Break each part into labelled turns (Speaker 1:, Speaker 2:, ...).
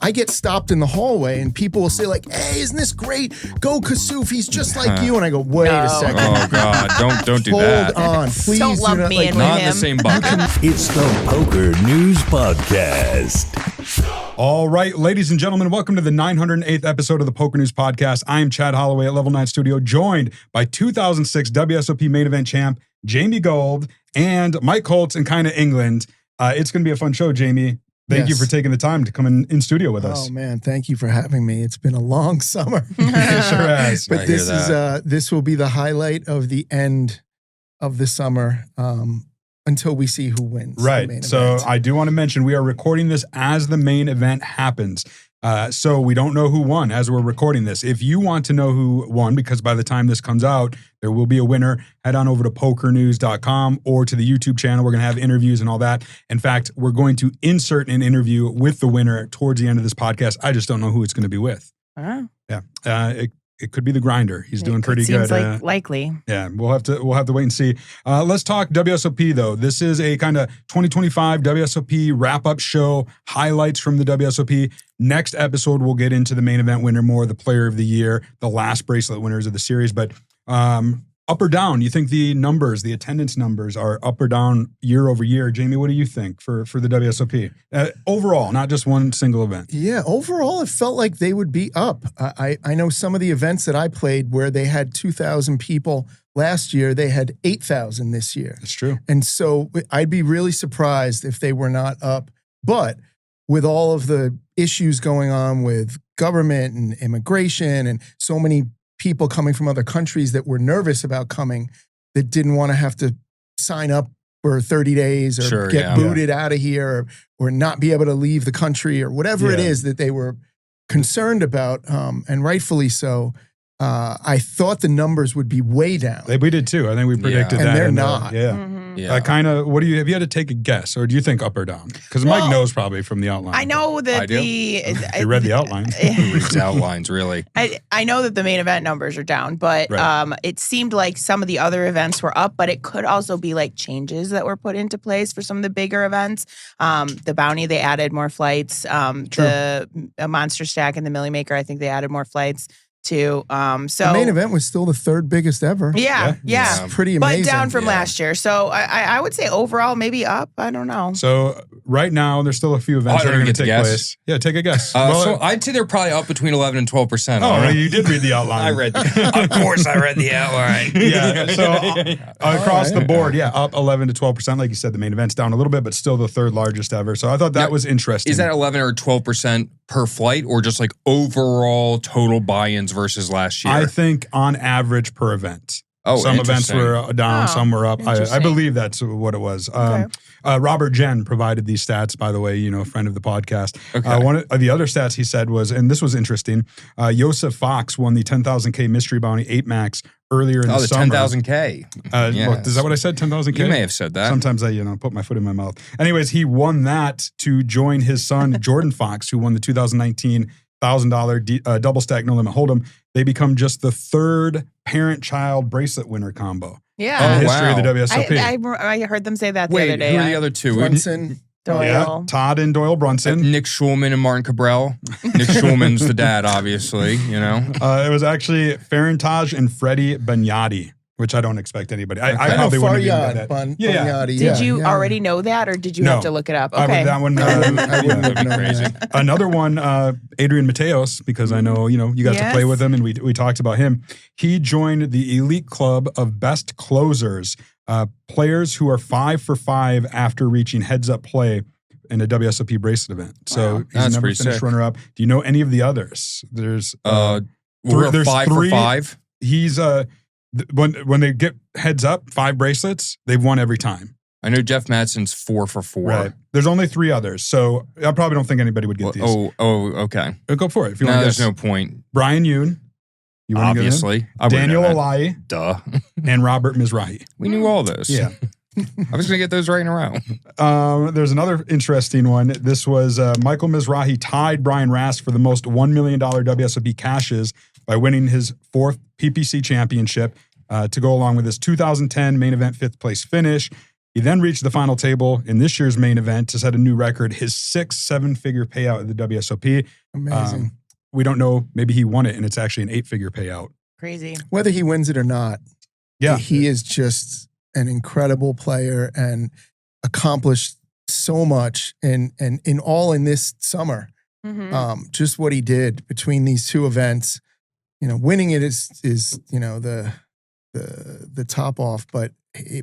Speaker 1: I get stopped in the hallway and people will say like, hey, isn't this great? Go Kassouf, he's just like you. And I go, wait a second.
Speaker 2: Oh God, don't do that.
Speaker 1: Hold on, please.
Speaker 3: Don't lump me in with
Speaker 2: Not
Speaker 3: him.
Speaker 2: in the same bucket.
Speaker 4: It's the Poker News Podcast.
Speaker 5: All right, ladies and gentlemen, welcome to the 908th episode of the Poker News Podcast. I am Chad Holloway at Level 9 Studio, joined by 2006 WSOP Main Event champ Jamie Gold and Mike Holtz in Kyna, England. It's going to be a fun show, Jamie. Thank you for taking the time to come in studio with us.
Speaker 1: Oh man, thank you for having me. It's been a long summer.
Speaker 5: It sure has.
Speaker 1: But this will be the highlight of the end of the summer until we see who wins.
Speaker 5: Right. So I do want to mention we are recording this as the main event happens. So we don't know who won as we're recording this. If you want to know who won, because by the time this comes out, there will be a winner, head on over to PokerNews.com or to the YouTube channel. We're going to have interviews and all that. In fact, we're going to insert an interview with the winner towards the end of this podcast. I just don't know who it's going to be with.
Speaker 3: Oh.
Speaker 5: Yeah. It could be the grinder. He's doing pretty good.
Speaker 3: Seems like likely.
Speaker 5: Yeah, we'll have to wait and see. Let's talk WSOP though. This is a kind of 2025 WSOP wrap-up show, highlights from the WSOP. Next episode, we'll get into the main event winner more, the player of the year, the last bracelet winners of the series. But up or down, you think the numbers, the attendance numbers are up or down year over year? Jamie, what do you think for the WSOP? Overall, not just one single event.
Speaker 1: Yeah, overall, it felt like they would be up. I know some of the events that I played where they had 2,000 people last year, they had 8,000 this year.
Speaker 5: That's true.
Speaker 1: And so I'd be really surprised if they were not up. But with all of the issues going on with government and immigration and so many people coming from other countries that were nervous about coming, that didn't want to have to sign up for 30 days or get booted out of here or not be able to leave the country or whatever it is that they were concerned about, and rightfully so. I thought the numbers would be way down.
Speaker 5: We did too. I think we predicted that.
Speaker 1: And they're not.
Speaker 5: Kind of, have you had to take a guess, or do you think up or down? Because Mike knows probably from the outline.
Speaker 3: I know that
Speaker 5: He read the outlines.
Speaker 2: The outlines, really.
Speaker 3: I know that the main event numbers are down, but it seemed like some of the other events were up, but it could also be like changes that were put into place for some of the bigger events. The Bounty, they added more flights. The Monster Stack and the Millionaire Maker, I think they added more flights too. So
Speaker 1: the main event was still the third biggest ever.
Speaker 3: Yeah.
Speaker 1: It's pretty amazing.
Speaker 3: But down from last year. So I would say overall maybe up. I don't know.
Speaker 5: So right now there's still a few events that are going to take place. Yeah, take a guess.
Speaker 2: So I'd say they're probably up between 11 and 12%.
Speaker 5: Oh, you did read the outline.
Speaker 2: Of course I read the outline.
Speaker 5: Across the board, up 11 to 12%. Like you said, the main event's down a little bit, but still the third largest ever. So I thought that was interesting.
Speaker 2: Is that 11 or 12% per flight, or just like overall total buy-ins versus last year?
Speaker 5: I think on average per event.
Speaker 2: Oh,
Speaker 5: some events were down, some were up. I believe that's what it was. Robert Jen provided these stats, by the way, a friend of the podcast.
Speaker 2: Okay.
Speaker 5: One of the other stats he said was, and this was interesting, Joseph Fox won the 10,000K Mystery Bounty 8 Max earlier in the summer.
Speaker 2: The 10,000K.
Speaker 5: Is that what I said, 10,000K?
Speaker 2: You may have said that.
Speaker 5: Sometimes I, put my foot in my mouth. Anyways, he won that to join his son, Jordan Fox, who won the 2019 $1,000 double stack no limit hold'em. They become just the third parent-child bracelet winner combo.
Speaker 3: Yeah.
Speaker 5: In the history of the WSOP.
Speaker 3: I heard them say that the
Speaker 2: Wait,
Speaker 3: other day.
Speaker 2: who are the other two?
Speaker 1: Brunson.
Speaker 3: Doyle.
Speaker 5: Yeah, Todd and Doyle Brunson.
Speaker 2: Nick Schulman and Martin Kabrhel. Nick Schulman's the dad, obviously,
Speaker 5: It was actually Farintaj and Freddie Bagnotti, which I don't expect anybody. I probably wouldn't have even know that.
Speaker 3: Did you already know that, or did you have to look it up? Okay.
Speaker 5: That one,
Speaker 1: would be crazy.
Speaker 5: Another one, Adrian Mateos, because I know, you got to play with him and we talked about him. He joined the elite club of best closers, players who are 5 for 5 after reaching heads-up play in a WSOP bracelet event. So he's
Speaker 2: that's
Speaker 5: never
Speaker 2: pretty
Speaker 5: finished
Speaker 2: sick.
Speaker 5: runner-up. Do you know any of the others? There's
Speaker 2: we're 5 for 5.
Speaker 5: He's when they get heads up 5 bracelets, they've won every time.
Speaker 2: I know Jeff Madsen's 4 for 4.
Speaker 5: Right. There's only 3 others, so I probably don't think anybody would get these.
Speaker 2: Okay.
Speaker 5: Go for it if you want to guess.
Speaker 2: There's no point.
Speaker 5: Brian Yoon. You want to get
Speaker 2: Obviously.
Speaker 5: Daniel Alayi.
Speaker 2: Duh.
Speaker 5: And Robert Mizrachi.
Speaker 2: We knew all those.
Speaker 5: Yeah.
Speaker 2: I was going to get those right in a row.
Speaker 5: There's another interesting one. This was Michael Mizrachi tied Brian Rast for the most $1 million WSOP cashes by winning his 4th PPC championship to go along with his 2010 main event 5th place finish. He then reached the final table in this year's main event to set a new record, his 6-7-figure payout at the WSOP.
Speaker 1: Amazing.
Speaker 5: We don't know. Maybe he won it, and it's actually an 8-figure payout.
Speaker 3: Crazy.
Speaker 1: Whether he wins it or not, he is just an incredible player and accomplished so much in this summer.
Speaker 3: Mm-hmm.
Speaker 1: Just what he did between these two events, winning it is the top off, but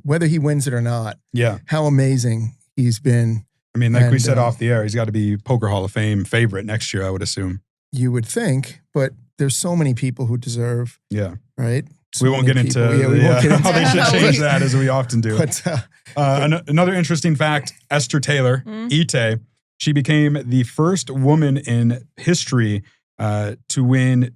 Speaker 1: whether he wins it or not, how amazing he's been.
Speaker 5: I mean, like we said off the air, he's got to be Poker Hall of Fame favorite next year, I would assume.
Speaker 1: You would think, but there's so many people who deserve.
Speaker 5: Yeah.
Speaker 1: Right?
Speaker 5: We won't get into how they should change that, as we often do.
Speaker 1: But,
Speaker 5: another interesting fact, Esther Taylor, Ite, she became the first woman in history to win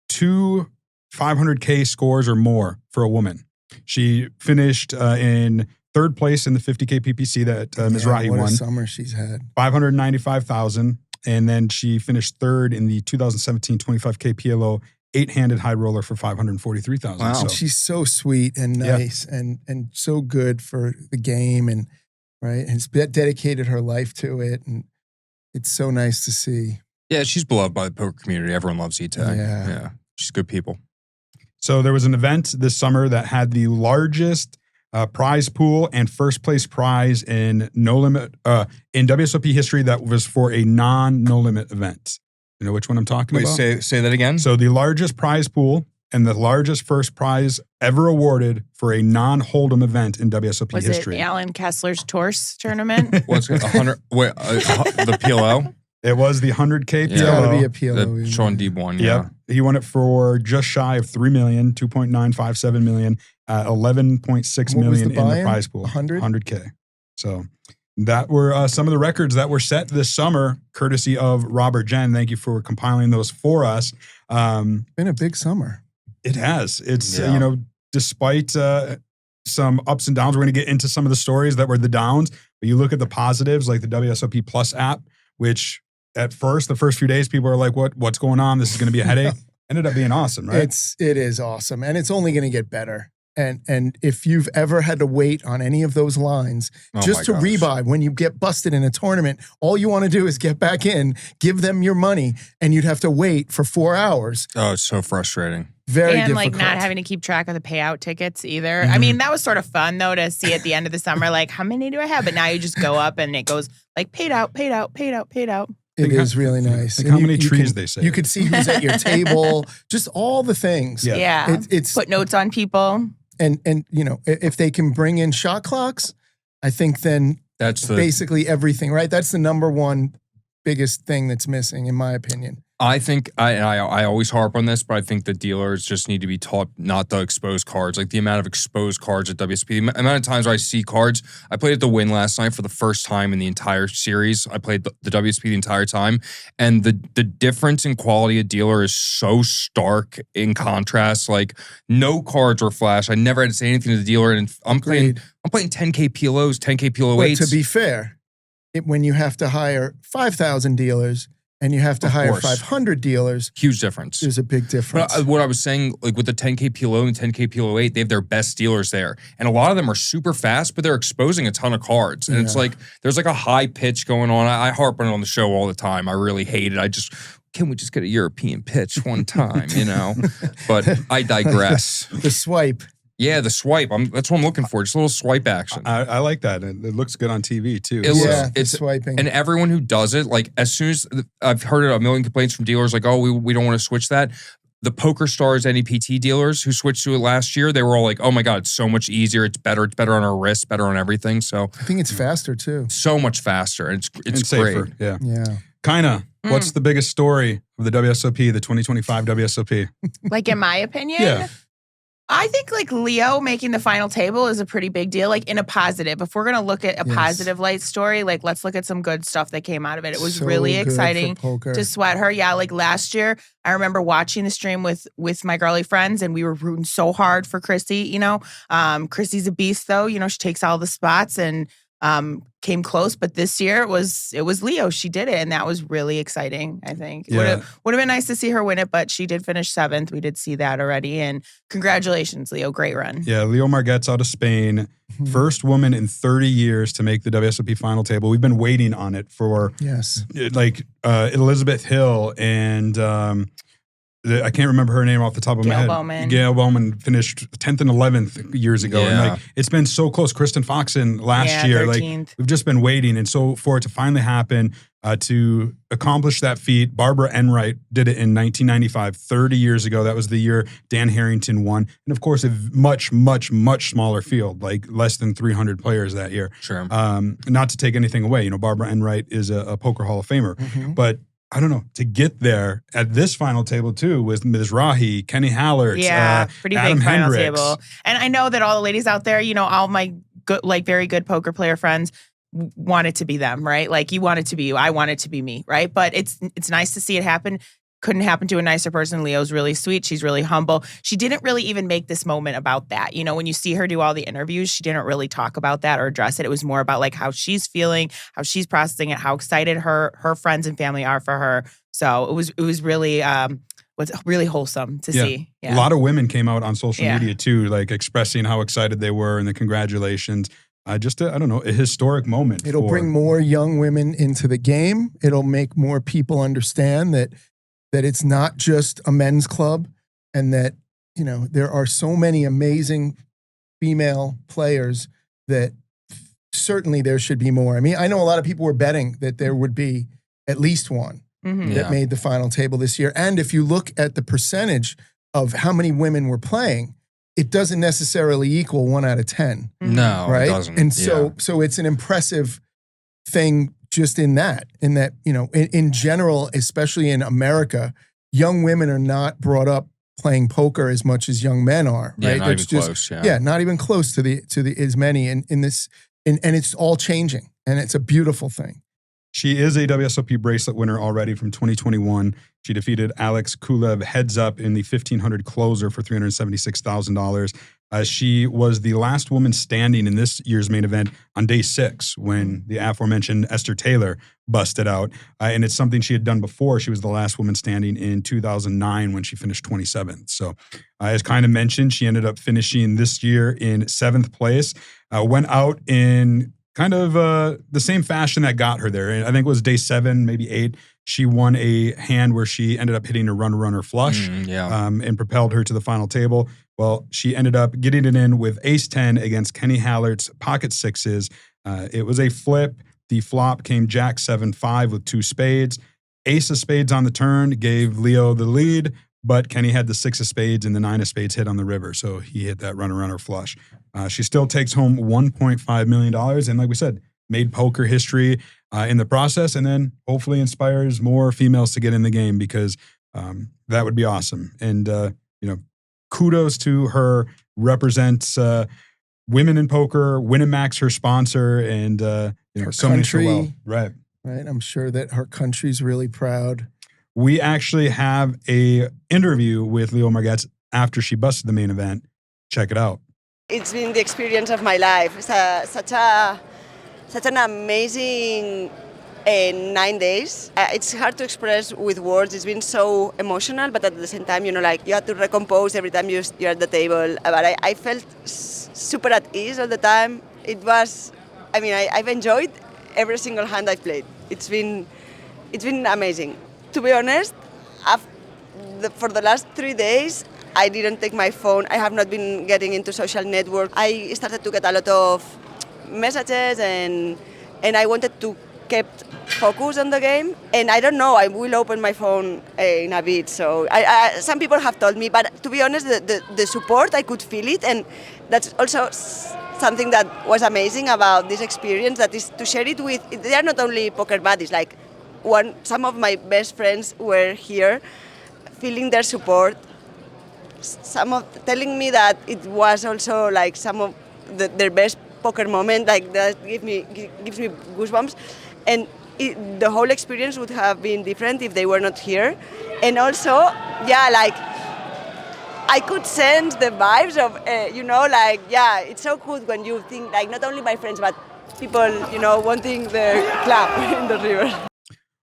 Speaker 5: 2 500K scores or more for a woman. She finished in third place in the 50K PPC that Mizrachi won.
Speaker 1: What a summer she's had.
Speaker 5: 595,000. And then she finished third in the 2017 25K PLO 8-handed high roller for 543,000.
Speaker 2: Wow.
Speaker 5: So,
Speaker 1: she's so sweet and nice and so good for the game and has dedicated her life to it, and it's so nice to see.
Speaker 2: Yeah, she's beloved by the poker community. Everyone loves Ite.
Speaker 1: Yeah.
Speaker 2: She's good people.
Speaker 5: So there was an event this summer that had the largest prize pool and first place prize in no limit in WSOP history that was for a no limit event. You know which one I'm talking about?
Speaker 2: Say that again.
Speaker 5: So the largest prize pool and the largest first prize ever awarded for a non-hold'em event in WSOP history.
Speaker 3: Was it Alan Kessler's Torse tournament?
Speaker 2: What's 100? Wait, the PLO.
Speaker 5: It was the 100K PLO.
Speaker 1: It's got to be a PLO.
Speaker 2: The Sean Deeb one. Yeah.
Speaker 5: Yep. He won it for just shy of $3 million, 2.957 million, 11.6 million in the prize pool. 100K. So that were some of the records that were set this summer, courtesy of Robert Jen. Thank you for compiling those for us.
Speaker 1: Been a big summer.
Speaker 5: It has. It's, despite some ups and downs, we're going to get into some of the stories that were the downs, but you look at the positives, like the WSOP Plus app, which at first, the first few days, people are like, what's going on? This is going to be a headache. Ended up being awesome, right?
Speaker 1: It is awesome. And it's only going to get better. And if you've ever had to wait on any of those lines just to rebuy when you get busted in a tournament, all you want to do is get back in, give them your money, and you'd have to wait for 4 hours.
Speaker 2: Oh, it's so frustrating.
Speaker 1: Very
Speaker 3: and
Speaker 1: difficult.
Speaker 3: like not having to keep track of the payout tickets either. I mean, that was sort of fun though to see at the end of the summer, like how many do I have? But now you just go up and it goes like paid out, paid out, paid out, paid out.
Speaker 1: It is really nice.
Speaker 5: Like how many trees they say.
Speaker 1: You could see who's at your table, just all the things.
Speaker 3: Yeah.
Speaker 1: It's
Speaker 3: put notes on people.
Speaker 1: And if they can bring in shot clocks, I think then that's basically everything, right? That's the number one biggest thing that's missing, in my opinion.
Speaker 2: I think I always harp on this, but I think the dealers just need to be taught not to expose cards. Like the amount of exposed cards at WSP, the amount of times I see cards. I played at the Wynn last night for the first time in the entire series. I played the WSP the entire time, and the difference in quality of dealer is so stark in contrast. Like no cards were flashed. I never had to say anything to the dealer, and I'm playing 10K PLOs, 10K PLO8s.
Speaker 1: But to be fair, when you have to hire 5,000 dealers. And you have to hire 500 dealers.
Speaker 2: Huge difference.
Speaker 1: There's a big difference.
Speaker 2: But what I was saying, like with the 10K PLO and 10K PLO8, they have their best dealers there. And a lot of them are super fast, but they're exposing a ton of cards. And it's like, there's like a high pitch going on. I harp on it on the show all the time. I really hate it. Can we just get a European pitch one time, But I digress.
Speaker 1: The swipe.
Speaker 2: Yeah, the swipe. That's what I'm looking for. Just a little swipe action.
Speaker 5: I like that. It looks good on TV too.
Speaker 1: It's swiping.
Speaker 2: And everyone who does it, like as soon as I've heard a million complaints from dealers, like, oh, we don't want to switch that. The Poker Stars NEPT dealers who switched to it last year, they were all like, oh my God, it's so much easier. It's better. It's better on our wrists, better on everything. So
Speaker 1: I think it's faster too.
Speaker 2: So much faster. And it's
Speaker 5: safer.
Speaker 2: Great.
Speaker 5: Yeah.
Speaker 1: Yeah.
Speaker 5: Kyna, what's the biggest story of the WSOP, the 2025 WSOP?
Speaker 3: Like in my opinion?
Speaker 5: Yeah.
Speaker 3: I think like Leo making the final table is a pretty big deal, like in a positive. If we're going to look at a positive light story, like let's look at some good stuff that came out of it. It was really exciting to sweat her. Yeah, like last year, I remember watching the stream with my girly friends and we were rooting so hard for Chrissy, Chrissy's a beast though. She takes all the spots and came close, but this year it was Leo. She did it, and that was really exciting, I think.
Speaker 5: Yeah.
Speaker 3: Would have been nice to see her win it, but she did finish 7th. We did see that already, and congratulations, Leo. Great run.
Speaker 5: Yeah, Leo Margets out of Spain. First woman in 30 years to make the WSOP final table. We've been waiting on it for Elizabeth Hill and I can't remember her name off the top of my head. Gail Bowman finished 10th and 11th years ago.
Speaker 2: Yeah.
Speaker 5: And it's been so close. Kristen Foxen last year.
Speaker 3: 13th.
Speaker 5: We've just been waiting. And so for it to finally happen, to accomplish that feat, Barbara Enright did it in 1995, 30 years ago. That was the year Dan Harrington won. And of course, a much, much, much smaller field, like less than 300 players that year.
Speaker 2: Sure.
Speaker 5: Not to take anything away. Barbara Enright is a poker Hall of Famer. But I don't know, to get there at this final table too with Mizrachi, Kenny Hallaert,
Speaker 3: pretty
Speaker 5: Adam
Speaker 3: big final
Speaker 5: Hendricks.
Speaker 3: table. And I know that all the ladies out there, all my good, very good poker player friends want it to be them, right? Like you want it to be you, I want it to be me, right? But it's nice to see it happen. Couldn't happen to a nicer person. Leo's really sweet. She's really humble. She didn't really even make this moment about that. When you see her do all the interviews, she didn't really talk about that or address it. It was more about like how she's feeling, how she's processing it, how excited her friends and family are for her. So it was really really wholesome to see. Yeah.
Speaker 5: A lot of women came out on social media too, like expressing how excited they were and the congratulations. I don't know, a historic moment.
Speaker 1: It'll bring more young women into the game. It'll make more people understand that it's not just a men's club and that, there are so many amazing female players that certainly there should be more. I mean, I know a lot of people were betting that there would be at least one that made the final table this year. And if you look at the percentage of how many women were playing, it doesn't necessarily equal 1 out of 10.
Speaker 2: No,
Speaker 1: right?
Speaker 2: it doesn't.
Speaker 1: And so it's an impressive thing just in that, in general, especially in America, young women are not brought up playing poker as much as young men are, right?
Speaker 2: Yeah, not even close. Yeah.
Speaker 1: Not even close to the as many in this, and it's all changing, and it's a beautiful thing.
Speaker 5: She is a WSOP bracelet winner already from 2021. She defeated Alex Kulev heads up in the 1,500 closer for $376,000. She was the last woman standing in this year's main event on day 6 when the aforementioned Esther Taylor busted out. And it's something she had done before. She was the last woman standing in 2009 when she finished 27th. So as Kyna mentioned, she ended up finishing this year in 7th place. Went out in kind of the same fashion that got her there. I think it was day 7, maybe 8. She won a hand where she ended up hitting a runner flush and propelled her to the final table. Well, she ended up getting it in with ace-10 against Kenny Hallert's pocket 6s. It was a flip. The flop came jack 7-5 with 2 spades. Ace of spades on the turn gave Leo the lead, but Kenny had the 6 of spades and the 9 of spades hit on the river, so he hit that runner flush. She still takes home $1.5 million, and like we said, made poker history in the process, and then hopefully inspires more females to get in the game because that would be awesome. And, kudos to her, represents women in poker, Wynn Max, her sponsor, and
Speaker 1: her
Speaker 5: so many so
Speaker 1: country,
Speaker 5: well. Right.
Speaker 1: I'm sure that her country's really proud.
Speaker 5: We actually have a interview with Leo Margets after she busted the main event. Check it out.
Speaker 6: It's been the experience of my life. It's such an amazing 9 days. It's hard to express with words. It's been so emotional, but at the same time, you have to recompose every time you're at the table. But I felt super at ease all the time. I've enjoyed every single hand I've played. It's been amazing. To be honest, for the last 3 days, I didn't take my phone. I have not been getting into social network. I started to get a lot of messages and I wanted to keep focus on the game. And I don't know, I will open my phone in a bit. So some people have told me, but to be honest, the support, I could feel it. And that's also something that was amazing about this experience, that is to share it with, they are not only poker buddies, like some of my best friends were here feeling their support. Some of telling me that it was also like some of their best poker moment, like that gives me goosebumps, and the whole experience would have been different if they were not here. And also, I could sense the vibes of, it's so good when you think, like, not only my friends, but people, wanting the clap in the river.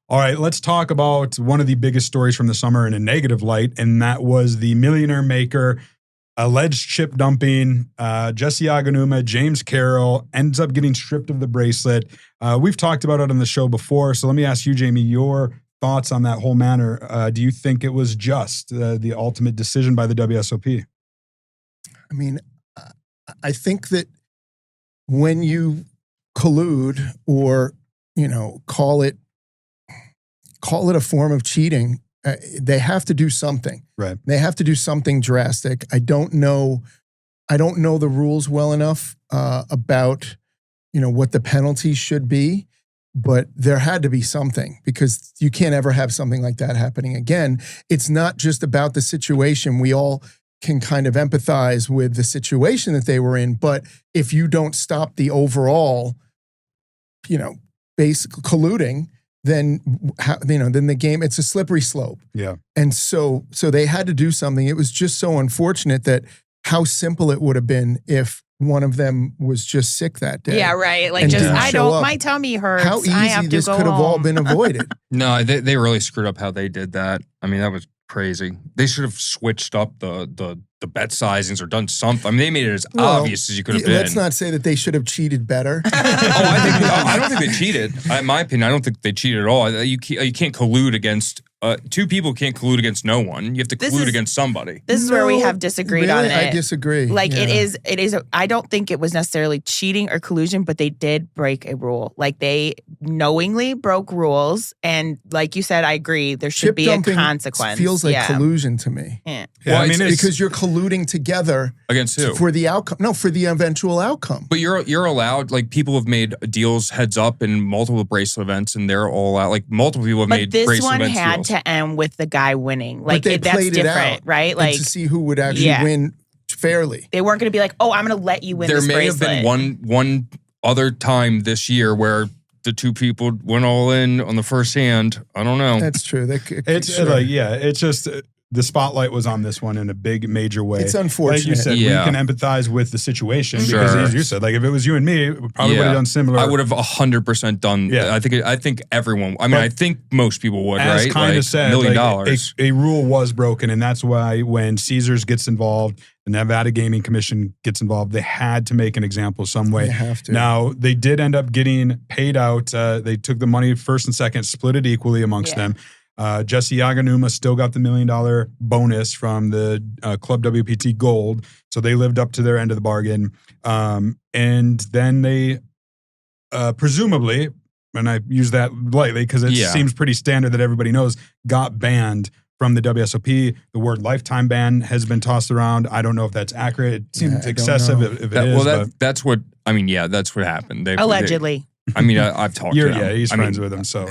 Speaker 5: All right, let's talk about one of the biggest stories from the summer in a negative light, and that was the Millionaire Maker alleged chip dumping. Jesse Aganuma, James Carroll ends up getting stripped of the bracelet. We've talked about it on the show before, so let me ask you, Jamie, your thoughts on that whole matter. Do you think it was just the ultimate decision by the WSOP?
Speaker 1: I mean, I think that when you collude or, call it a form of cheating, they have to do something.
Speaker 5: Right.
Speaker 1: They have to do something drastic. I don't know the rules well enough about, what the penalty should be, but there had to be something because you can't ever have something like that happening again. It's not just about the situation. We all can kind of empathize with the situation that they were in, but if you don't stop the overall, basic colluding, then the game, it's a slippery slope.
Speaker 5: Yeah.
Speaker 1: And so they had to do something. It was just so unfortunate that how simple it would have been if one of them was just sick that day.
Speaker 3: Yeah, right. Like
Speaker 1: and
Speaker 3: just,
Speaker 1: didn't show up.
Speaker 3: my tummy hurts.
Speaker 1: How
Speaker 3: I have
Speaker 1: easy
Speaker 3: to
Speaker 1: this
Speaker 3: go
Speaker 1: could have all
Speaker 3: home.
Speaker 1: been avoided.
Speaker 2: No, they really screwed up how they did that. I mean, that was crazy. They should have switched up the bet sizings or done something. I mean, they made it as obvious as you could have been.
Speaker 1: Let's not say that they should have cheated better.
Speaker 2: I don't think they cheated. In my opinion, I don't think they cheated at all. You can't collude against two people. Can't collude against no one. You have to collude against somebody.
Speaker 3: This is where we have disagreed on it.
Speaker 1: I disagree.
Speaker 3: Like it is. I don't think it was necessarily cheating or collusion, but they did break a rule. Like they knowingly broke rules, and like you said, I agree. There should be a consequence.
Speaker 1: Feels like collusion to me.
Speaker 3: Yeah.
Speaker 5: Yeah,
Speaker 1: Well,
Speaker 5: I mean,
Speaker 1: it's because you're colluding together
Speaker 2: Against who?
Speaker 1: for the outcome. No, for the eventual outcome.
Speaker 2: But you're allowed, like people have made deals heads up in multiple bracelet events, and they're all out. Like multiple people have
Speaker 3: But
Speaker 2: made
Speaker 3: this
Speaker 2: bracelet
Speaker 3: one
Speaker 2: events
Speaker 3: had
Speaker 2: deals.
Speaker 3: to end with the guy winning. Like
Speaker 1: But they
Speaker 3: that's
Speaker 1: played it
Speaker 3: different,
Speaker 1: out,
Speaker 3: right?
Speaker 1: and
Speaker 3: Like
Speaker 1: to see who would actually win fairly.
Speaker 3: they weren't going to be like, "Oh, I'm going to let you win."
Speaker 2: There
Speaker 3: this
Speaker 2: may have
Speaker 3: bracelet.
Speaker 2: been one other time this year where the two people went all in on the first hand. I don't know.
Speaker 1: That's true.
Speaker 5: It's it's just the spotlight was on this one in a big major way.
Speaker 1: It's unfortunate.
Speaker 5: Like you said,
Speaker 2: Yeah.
Speaker 5: we can empathize with the situation
Speaker 2: Sure.
Speaker 5: because as you said, like if it was you and me, we probably would have done similar.
Speaker 2: I would have 100% done.
Speaker 5: Yeah.
Speaker 2: I think everyone. I mean, I think most people would.
Speaker 5: as
Speaker 2: Right?
Speaker 5: kind
Speaker 2: Like,
Speaker 5: of said,
Speaker 2: $1 million.
Speaker 5: like, a rule was broken, and that's why when Caesars gets involved, the Nevada Gaming Commission gets involved, they had to make an example some way.
Speaker 1: They have to.
Speaker 5: Now, they did end up getting paid out. They took the money first and second, split it equally amongst them. Jesse Aganuma still got the $1 million bonus from the Club WPT Gold, so they lived up to their end of the bargain. And then they presumably, and I use that lightly because it seems pretty standard that everybody knows, got banned from the WSOP. The word lifetime ban has been tossed around. I don't know if that's accurate. It seems excessive if it is.
Speaker 2: That's what, I mean, that's what happened.
Speaker 3: Allegedly.
Speaker 2: I've talked to him.
Speaker 5: Yeah, he's friends with him, so...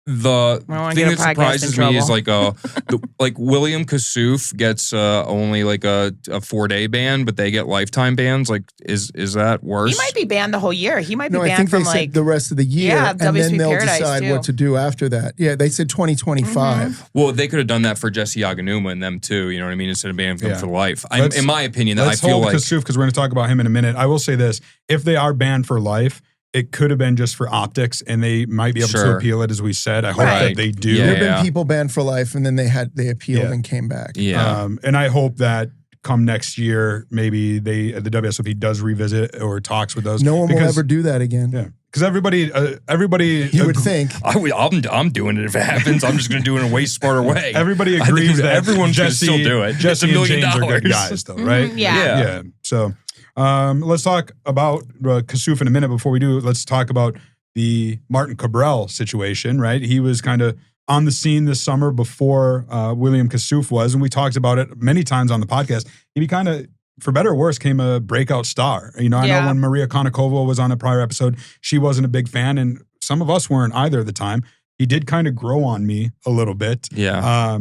Speaker 2: The thing that surprises me is like like William Kassouf gets only like a 4-day ban, but they get lifetime bans. Like, is that worse?
Speaker 3: He might be banned the whole year. He might be
Speaker 1: No, I
Speaker 3: banned
Speaker 1: think
Speaker 3: from
Speaker 1: they
Speaker 3: like
Speaker 1: said the rest of the year, and then
Speaker 3: WSOP
Speaker 1: they'll
Speaker 3: Paradise,
Speaker 1: decide
Speaker 3: too.
Speaker 1: what to do after that. Yeah, they said 2025.
Speaker 2: Well, they could have done that for Jesse Aganuma and them too. You know what I mean? Instead of banning them for life. In my opinion, I feel like
Speaker 5: Kassouf, because we're going to talk about him in a minute. I will say this: if they are banned for life, it could have been just for optics, and they might be able to appeal it, as we said. I hope that they do.
Speaker 2: Yeah.
Speaker 1: There have been people banned for life, and then they appealed and came back.
Speaker 2: Yeah.
Speaker 5: And I hope that come next year, maybe the WSOP does revisit or talks with those.
Speaker 1: No one will ever do that again.
Speaker 5: Yeah. Because everybody,
Speaker 1: you would think.
Speaker 2: I'm doing it if it happens. I'm just going to do it in a way smarter way.
Speaker 5: Everybody agrees that
Speaker 2: everyone should
Speaker 5: Jesse,
Speaker 2: still do it.
Speaker 5: Jesse
Speaker 2: It's $1
Speaker 5: and
Speaker 2: million.
Speaker 5: James are good guys, though, right?
Speaker 3: Yeah.
Speaker 5: So let's talk about Kassouf in a minute. Before we do, let's talk about the Martin Kabrhel situation, right? He was kind of on the scene this summer before William Kassouf was, and we talked about it many times on the podcast. He kind of, for better or worse, came a breakout star. You know, I know when Maria Konnikova was on a prior episode, she wasn't a big fan, and some of us weren't either at the time. He did kind of grow on me a little bit.
Speaker 2: Yeah.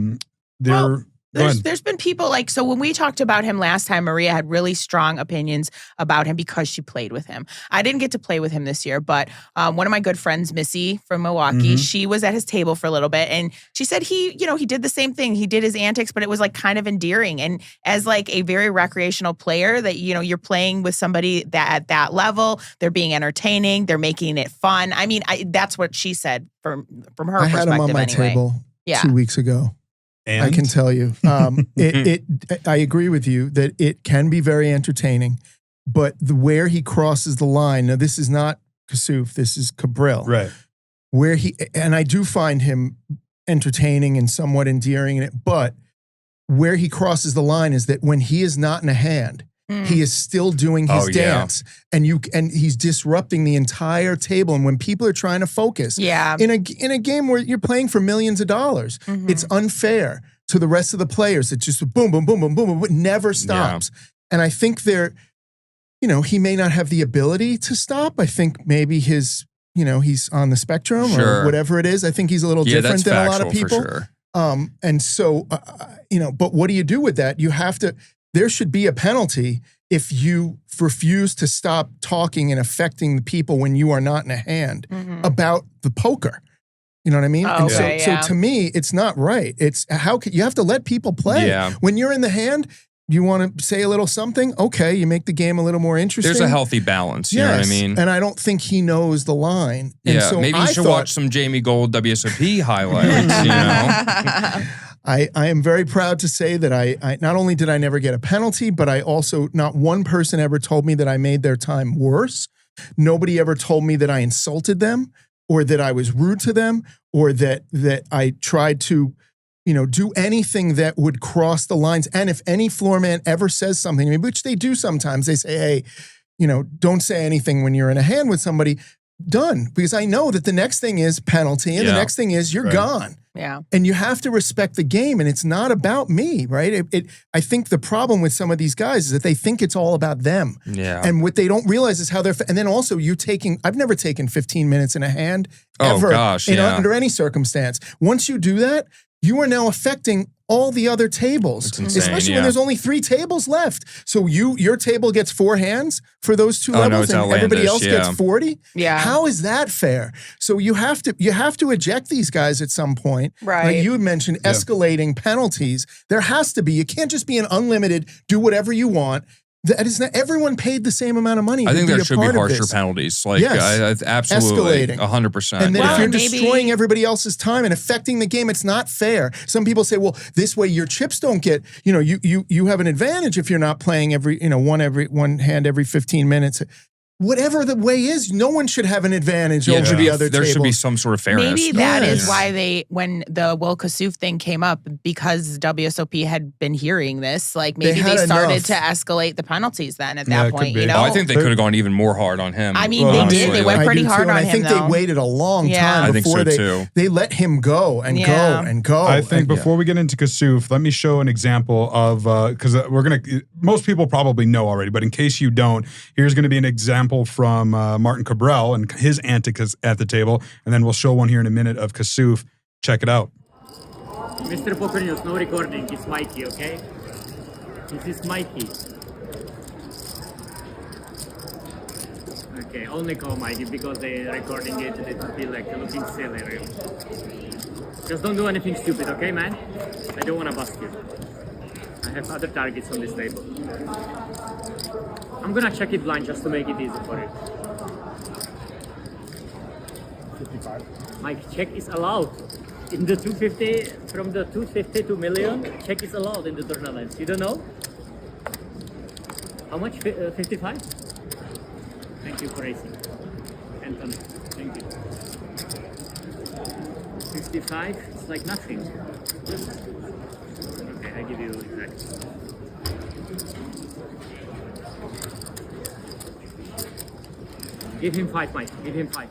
Speaker 3: There's been people like, so when we talked about him last time, Maria had really strong opinions about him because she played with him. I didn't get to play with him this year, but one of my good friends, Missy from Milwaukee, she was at his table for a little bit, and she said he did the same thing. He did his antics, but it was like kind of endearing. And as like a very recreational player that, you're playing with somebody that at that level, they're being entertaining, they're making it fun. I mean, that's what she said from her perspective. I
Speaker 1: had him on my table 2 weeks ago.
Speaker 5: And?
Speaker 1: I can tell you, I agree with you that it can be very entertaining, but where he crosses the line. Now, this is not Kassouf. This is Kabrhel.
Speaker 5: Right.
Speaker 1: And I do find him entertaining and somewhat endearing in it, but where he crosses the line is that when he is not in a hand, he is still doing his dance, and he's disrupting the entire table. And when people are trying to focus, in a game where you're playing for millions of dollars, it's unfair to the rest of the players. It's just boom, boom, boom, boom, boom, boom, it never stops. And I think he may not have the ability to stop. I think maybe he's on the spectrum or whatever it is. I think he's a little different than a lot of people. And so, but what do you do with that? There should be a penalty if you refuse to stop talking and affecting the people when you are not in a hand about the poker. You know what I mean?
Speaker 3: Oh,
Speaker 1: and so to me, it's not right. It's you have to let people play.
Speaker 2: Yeah.
Speaker 1: When you're in the hand, you want to say a little something? Okay, you make the game a little more interesting.
Speaker 2: There's a healthy balance, you know what I mean?
Speaker 1: And I don't think he knows the line. And so
Speaker 2: maybe you should watch some Jamie Gold WSOP highlights,
Speaker 1: I am very proud to say that I not only did I never get a penalty, but I also, not one person ever told me that I made their time worse. Nobody ever told me that I insulted them or that I was rude to them or that I tried to, do anything that would cross the lines. And if any floor man ever says something to me, which they do sometimes, they say, hey, don't say anything when you're in a hand with somebody. Done. Because I know that the next thing is penalty and the next thing is you're gone.
Speaker 3: Yeah.
Speaker 1: And you have to respect the game, and it's not about me, right? I think the problem with some of these guys is that they think it's all about them.
Speaker 2: Yeah.
Speaker 1: And what they don't realize is how and then also I've never taken 15 minutes in a hand ever under any circumstance. Once you do that, you are now affecting all the other tables, especially when there's only 3 tables left. So your table gets 4 hands for those 2 levels, and everybody else gets 40.
Speaker 3: Yeah,
Speaker 1: how is that fair? So you have to eject these guys at some point.
Speaker 3: Right?
Speaker 1: Like you had mentioned escalating penalties. There has to be. You can't just be an unlimited do whatever you want. That is not everyone paid the same amount of money.
Speaker 2: I think there should be harsher penalties. Like, absolutely,
Speaker 1: escalating
Speaker 2: 100%.
Speaker 1: And then if you're destroying everybody else's time and affecting the game, it's not fair. Some people say, well, this way your chips don't get. You have an advantage if you're not playing one hand every 15 minutes. Whatever the way is, no one should have an advantage over the other
Speaker 2: There
Speaker 1: tables.
Speaker 2: should be some sort of fairness.
Speaker 3: Maybe that is why when the Will Kassouf thing came up, because WSOP had been hearing this, like maybe they started to escalate the penalties then at that point,
Speaker 2: I think they could have gone even more hard on him.
Speaker 3: I mean, they did. They went pretty hard on him,
Speaker 1: I think they waited a long time before they let him go and go and go.
Speaker 5: I think before we get into Kassouf, let me show an example of, because most people probably know already, but in case you don't, here's going to be an example from Martin Kabrhel and his antics at the table, and then we'll show one here in a minute of Kassouf. Check it out.
Speaker 7: Mr. PokerNews, no recording. It's Mikey, okay? This is Mikey. Okay, only call Mikey because they're recording it. It would be like looking silly, really. Just don't do anything stupid, okay, man? I don't want to bust you. I have other targets on this table. I'm gonna check it blind just to make it easy for you. 55. Mike, check is allowed. In the 250, from the 250 to million, check is allowed in the tournaments. You don't know? How much? 55? Thank you for racing. Anthony, thank you. 55, it's like nothing. Okay, I give you exact. Give him 5, Mike. Give him 5.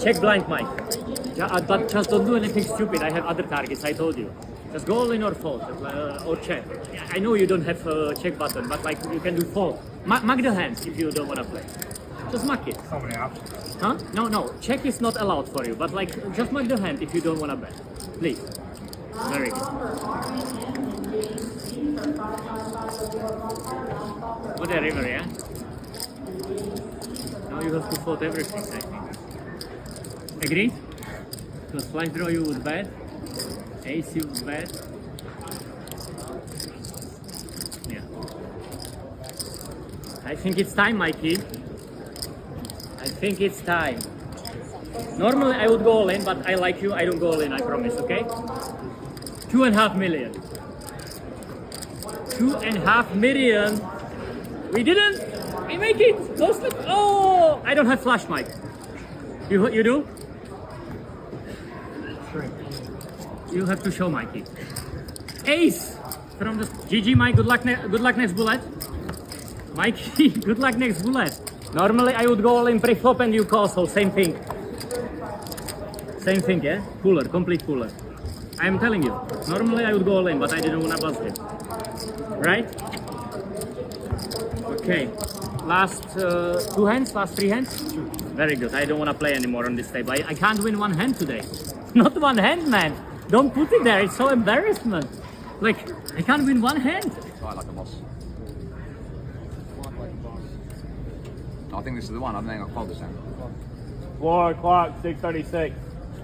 Speaker 7: Check blind, Mike. But just don't do anything stupid. I have other targets, I told you. Just go all in or fold, or check. I know you don't have a check button, but like you can do fold. Mark the hands if you don't want to play. Just mark it.
Speaker 8: So many options.
Speaker 7: Huh? No. Check is not allowed for you, but like, just mark the hand if you don't want to bet. Please. Very good. Good river, yeah? Now you have to fold everything, I think. Agreed? Because flush draw you would bet. Ace you would bet. Yeah. I think it's time, Mikey. I think it's time. Normally I would go all in, but I like you, I don't go all in, I promise, okay? 2.5 million. 2.5 million. We didn't. We make it. No slip. Oh, I don't have flash, Mike. You do? You have to show Mikey. Ace from the GG, Mike. Good luck next bullet. Mikey, good luck next bullet. Normally I would go all in pre-flop and you call, so same thing. Same thing, yeah? Cooler, complete cooler. I am telling you. Normally I would go all in, but I didn't want to bust it. Right? Okay. Last 2 hands, last 3 hands? Very good. I don't want to play anymore on this table. I can't win 1 hand today. Not 1 hand, man. Don't put it there. It's so embarrassment. Like, I can't win 1 hand.
Speaker 9: Quite like a boss. I think this is the one. I don't think I've called this hand.
Speaker 8: 4 o'clock, 6:36.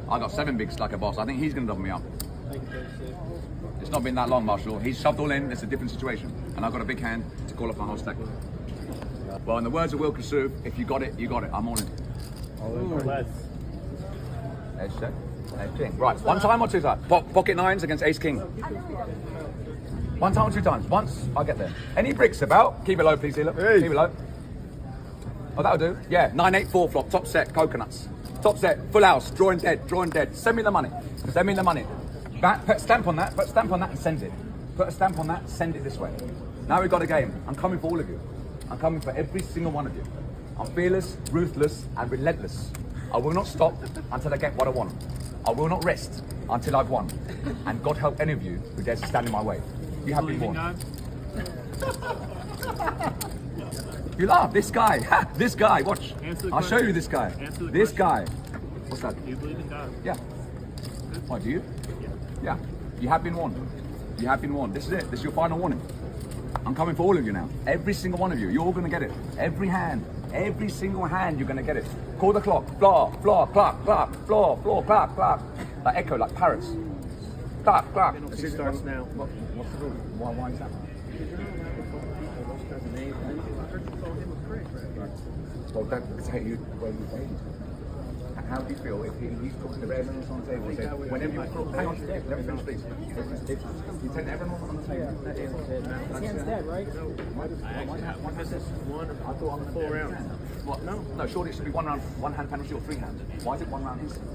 Speaker 9: I got 7 bigs like a boss. I think he's going to double me up. It's not been that long, Marshall. He's shoved all in. It's a different situation. And I've got a big hand to call off my whole stack. Well, in the words of Will Kassouf, if you got it, you got it. I'm all in.
Speaker 8: Or less.
Speaker 9: Ace check. Ace king. Right. 1 time or 2 times? Pocket 9s against ace king. 1 time or 2 times? Once, I'll get there. Any bricks about? Keep it low, please, Hila. Hey. Keep it low. Oh, that'll do. Yeah. 9-8-4 flop. Top set. Coconuts. Top set. Full house. Drawing dead. Drawing dead. Send me the money. Send me the money. Put a stamp on that. Put a stamp on that and send it. Put a stamp on that. Send it this way. Now we've got a game. I'm coming for all of you. I'm coming for every single one of you. I'm fearless, ruthless, and relentless. I will not stop until I get what I want. I will not rest until I've won. And God help any of you who dares to stand in my way. You have been warned. You laugh. This guy. Ha, this guy. Watch. I'll show you this guy. This guy. What's that?
Speaker 8: Do you believe in God?
Speaker 9: Yeah. What, do you? Yeah. You have been warned. You have been warned. This is it. This is your final warning. I'm coming for all of you now. Every single one of you. You're all going to get it. Every hand. Every single hand, you're going to get it. Call the clock. Floor, floor, clock, clock, floor, floor, clock, clock. Like echo, like parrots. Clock, clock.
Speaker 8: Penalty starts now.
Speaker 9: What's the rule? Why is that? Well, that's how you played. How do you feel if he's talking to everyone on the table? Says, whenever you cross, hang on, let me finish, please. You take everyone on the table. That's hand's dead, right? One has this.
Speaker 8: I thought on the full round.
Speaker 9: What? No, surely it should be 1 round, 1 hand penalty or 3 hands. Why is it 1 round instant?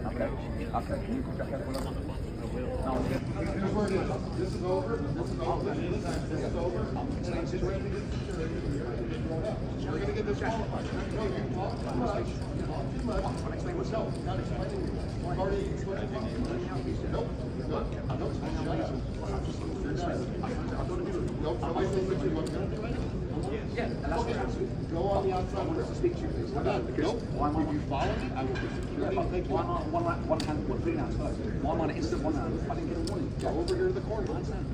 Speaker 9: Okay. Can you contract that one? No. This is over. This is over. This is over. You're going to get disqualified. I'll explain myself. Yeah, go on the outside. I want to speak to you, please. Nope. If you follow me, I will be one hand, 3 rounds first. One instant 1 round. I didn't get a warning. Go over here to the corner.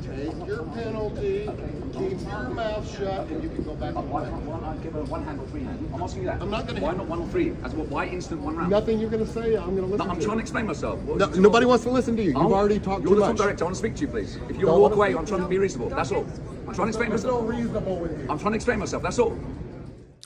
Speaker 9: Take your penalty. Keep your mouth shut, and you can go back. Why not give a 1 hand or 3 hand? I'm asking you that. I'm not going to. Why not 1 or 3? Why instant 1 round?
Speaker 10: Nothing you're going to say. I'm going to listen.
Speaker 9: No, I'm trying to explain myself.
Speaker 10: Nobody wants to listen to you. You've already talked too much.
Speaker 9: You're the top director. I want to speak to you, please. If you walk away, I'm trying to be reasonable. That's all. I'm trying to explain myself.
Speaker 10: There's no reasonable with you.
Speaker 9: I'm trying to explain myself. That's all.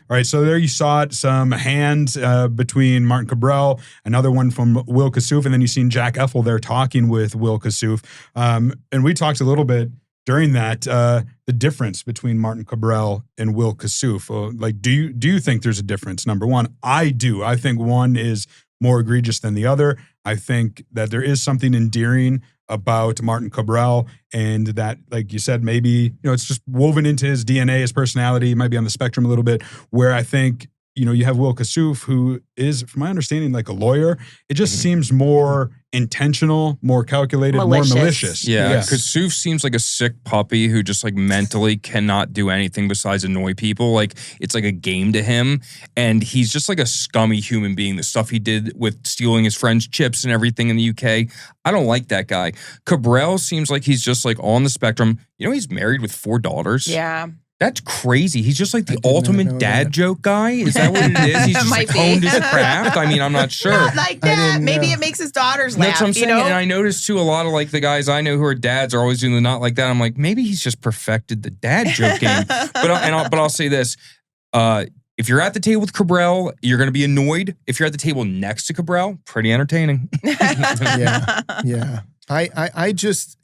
Speaker 5: All right, so there you saw it, some hands between Martin Kabrhel, another one from Will Kassouf, and then you seen Jack Effel there talking with Will Kassouf. And we talked a little bit during that, the difference between Martin Kabrhel and Will Kassouf. Like, do you think there's a difference? Number one, I do. I think one is more egregious than the other. I think that there is something endearing about Martin Kabrhel, and that, like you said, maybe, it's just woven into his DNA, his personality. He might be on the spectrum a little bit, where I think, you have Will Kassouf, who is, from my understanding, like a lawyer. It just seems more intentional, more calculated,
Speaker 3: Malicious.
Speaker 5: more malicious.
Speaker 2: Yeah,
Speaker 5: Yes.
Speaker 2: Kassouf seems like a sick puppy who just like mentally cannot do anything besides annoy people. Like it's like a game to him, and he's just like a scummy human being. The stuff he did with stealing his friend's chips and everything in the UK, I don't like that guy. Kabrhel seems like he's just like on the spectrum. You know, he's married with 4 daughters.
Speaker 3: Yeah.
Speaker 2: That's crazy. He's just like the
Speaker 1: did not know
Speaker 2: ultimate dad
Speaker 1: that.
Speaker 2: joke guy. Is that what it is? He's just
Speaker 3: Might
Speaker 2: like
Speaker 3: be.
Speaker 2: honed his craft. I mean, I'm not sure.
Speaker 3: Not like that.
Speaker 1: didn't
Speaker 3: Maybe
Speaker 1: know.
Speaker 3: it makes his daughters
Speaker 2: That's
Speaker 3: laugh.
Speaker 2: what I'm saying.
Speaker 3: You know?
Speaker 2: And I noticed too, a lot of like the guys I know who are dads are always doing the not like that. I'm like, maybe he's just perfected the dad joke game. But I'll say this. If you're at the table with Kabrhel, you're going to be annoyed. If you're at the table next to Kabrhel, pretty entertaining.
Speaker 1: Yeah. I just,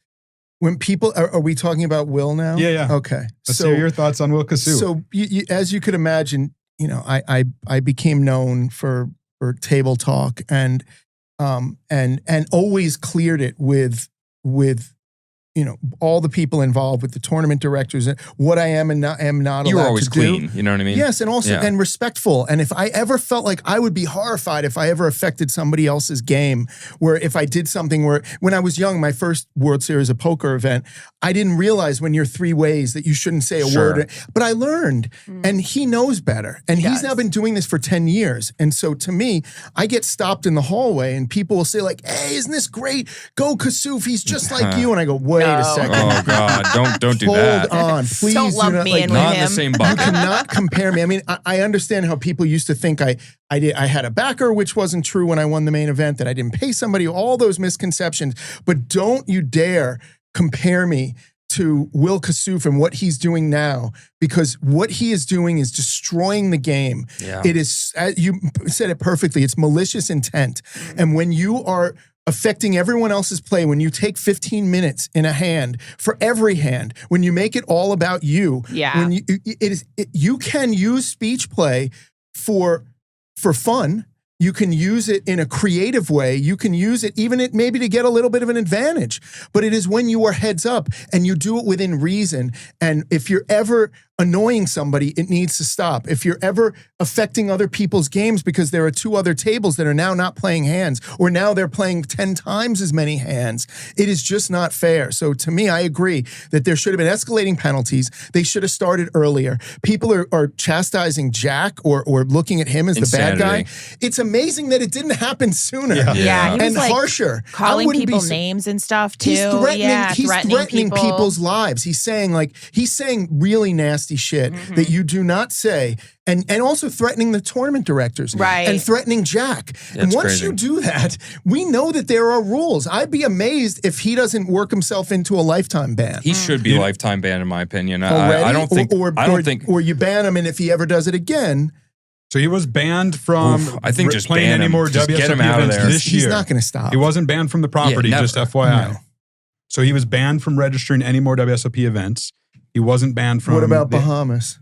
Speaker 1: when people, are we talking about Will now?
Speaker 5: Yeah.
Speaker 1: Okay.
Speaker 5: Let's hear your thoughts on Will Kassouf.
Speaker 1: So as you could imagine, you know, I became known for table talk and always cleared it with you know, all the people involved with the tournament directors and what I am and am not allowed
Speaker 2: You were always
Speaker 1: to do.
Speaker 2: clean. You know what I mean?
Speaker 1: Yes, and also
Speaker 2: Yeah.
Speaker 1: and respectful. And if I ever felt like I would be horrified if I ever affected somebody else's game, where if I did something where when I was young, my first World Series of Poker event, I didn't realize when you're 3 ways that you shouldn't say a
Speaker 2: Sure.
Speaker 1: word. But I learned, and he knows better. And he's now been doing this for 10 years. And so to me, I get stopped in the hallway and people will say like, "Hey, isn't this great? Go Kassouf, he's just like you." And I go, "Wait a second.
Speaker 2: Oh God, don't do
Speaker 1: Hold
Speaker 2: that.
Speaker 1: on, please.
Speaker 3: Don't
Speaker 1: do
Speaker 3: lump
Speaker 1: not,
Speaker 3: me
Speaker 1: like,
Speaker 3: in with
Speaker 2: Not in
Speaker 3: him.
Speaker 2: the same
Speaker 1: you
Speaker 2: bucket.
Speaker 1: cannot compare me. I mean, I understand how people used to think I had a backer, which wasn't true when I won the main event, that I didn't pay somebody, all those misconceptions. But don't you dare compare me to Will Kassouf and what he's doing now, because what he is doing is destroying the game.
Speaker 2: Yeah.
Speaker 1: It is, you said it perfectly, it's malicious intent. And when you are affecting everyone else's play, when you take 15 minutes in a hand for every hand, when you make it all about you,
Speaker 3: Yeah.
Speaker 1: when you can use speech play for fun. You can use it in a creative way. You can use it even maybe to get a little bit of an advantage. But it is when you are heads up and you do it within reason. And if you're ever annoying somebody, it needs to stop. If you're ever affecting other people's games because there are 2 other tables that are now not playing hands, or now they're playing 10 times as many hands, it is just not fair. So to me, I agree that there should have been escalating penalties. They should have started earlier. People are chastising Jack or looking at him as the bad
Speaker 2: Insanity.
Speaker 1: guy. It's amazing that it didn't happen sooner.
Speaker 3: Yeah, he was
Speaker 1: and
Speaker 3: like
Speaker 1: harsher. I
Speaker 3: calling
Speaker 1: wouldn't be
Speaker 3: people
Speaker 1: su-
Speaker 3: names and stuff too.
Speaker 1: He's threatening.
Speaker 3: Yeah,
Speaker 1: He's threatening
Speaker 3: people.
Speaker 1: people's lives. He's saying really nasty shit that you do not say, and also threatening the tournament directors,
Speaker 3: Right.
Speaker 1: and threatening Jack. And
Speaker 2: That's
Speaker 1: once
Speaker 2: crazy.
Speaker 1: you do that, we know that there are rules. I'd be amazed if he doesn't work himself into a lifetime ban.
Speaker 2: He should be lifetime banned, in my opinion.
Speaker 1: Already?
Speaker 2: I don't think.
Speaker 1: or you ban him, and if he ever does it again,
Speaker 5: So he was banned from
Speaker 2: I think just
Speaker 5: playing
Speaker 2: ban
Speaker 5: any
Speaker 2: him.
Speaker 5: more
Speaker 2: Just
Speaker 5: WSOP
Speaker 2: get him out of
Speaker 5: events
Speaker 2: there.
Speaker 5: this
Speaker 1: he's
Speaker 5: year.
Speaker 1: not going to stop.
Speaker 5: He wasn't banned from the property,
Speaker 2: Yeah,
Speaker 5: just
Speaker 2: never.
Speaker 5: FYI.
Speaker 1: No.
Speaker 5: So he was banned from registering any more WSOP events. He wasn't banned from.
Speaker 1: What about
Speaker 5: the-
Speaker 1: Bahamas?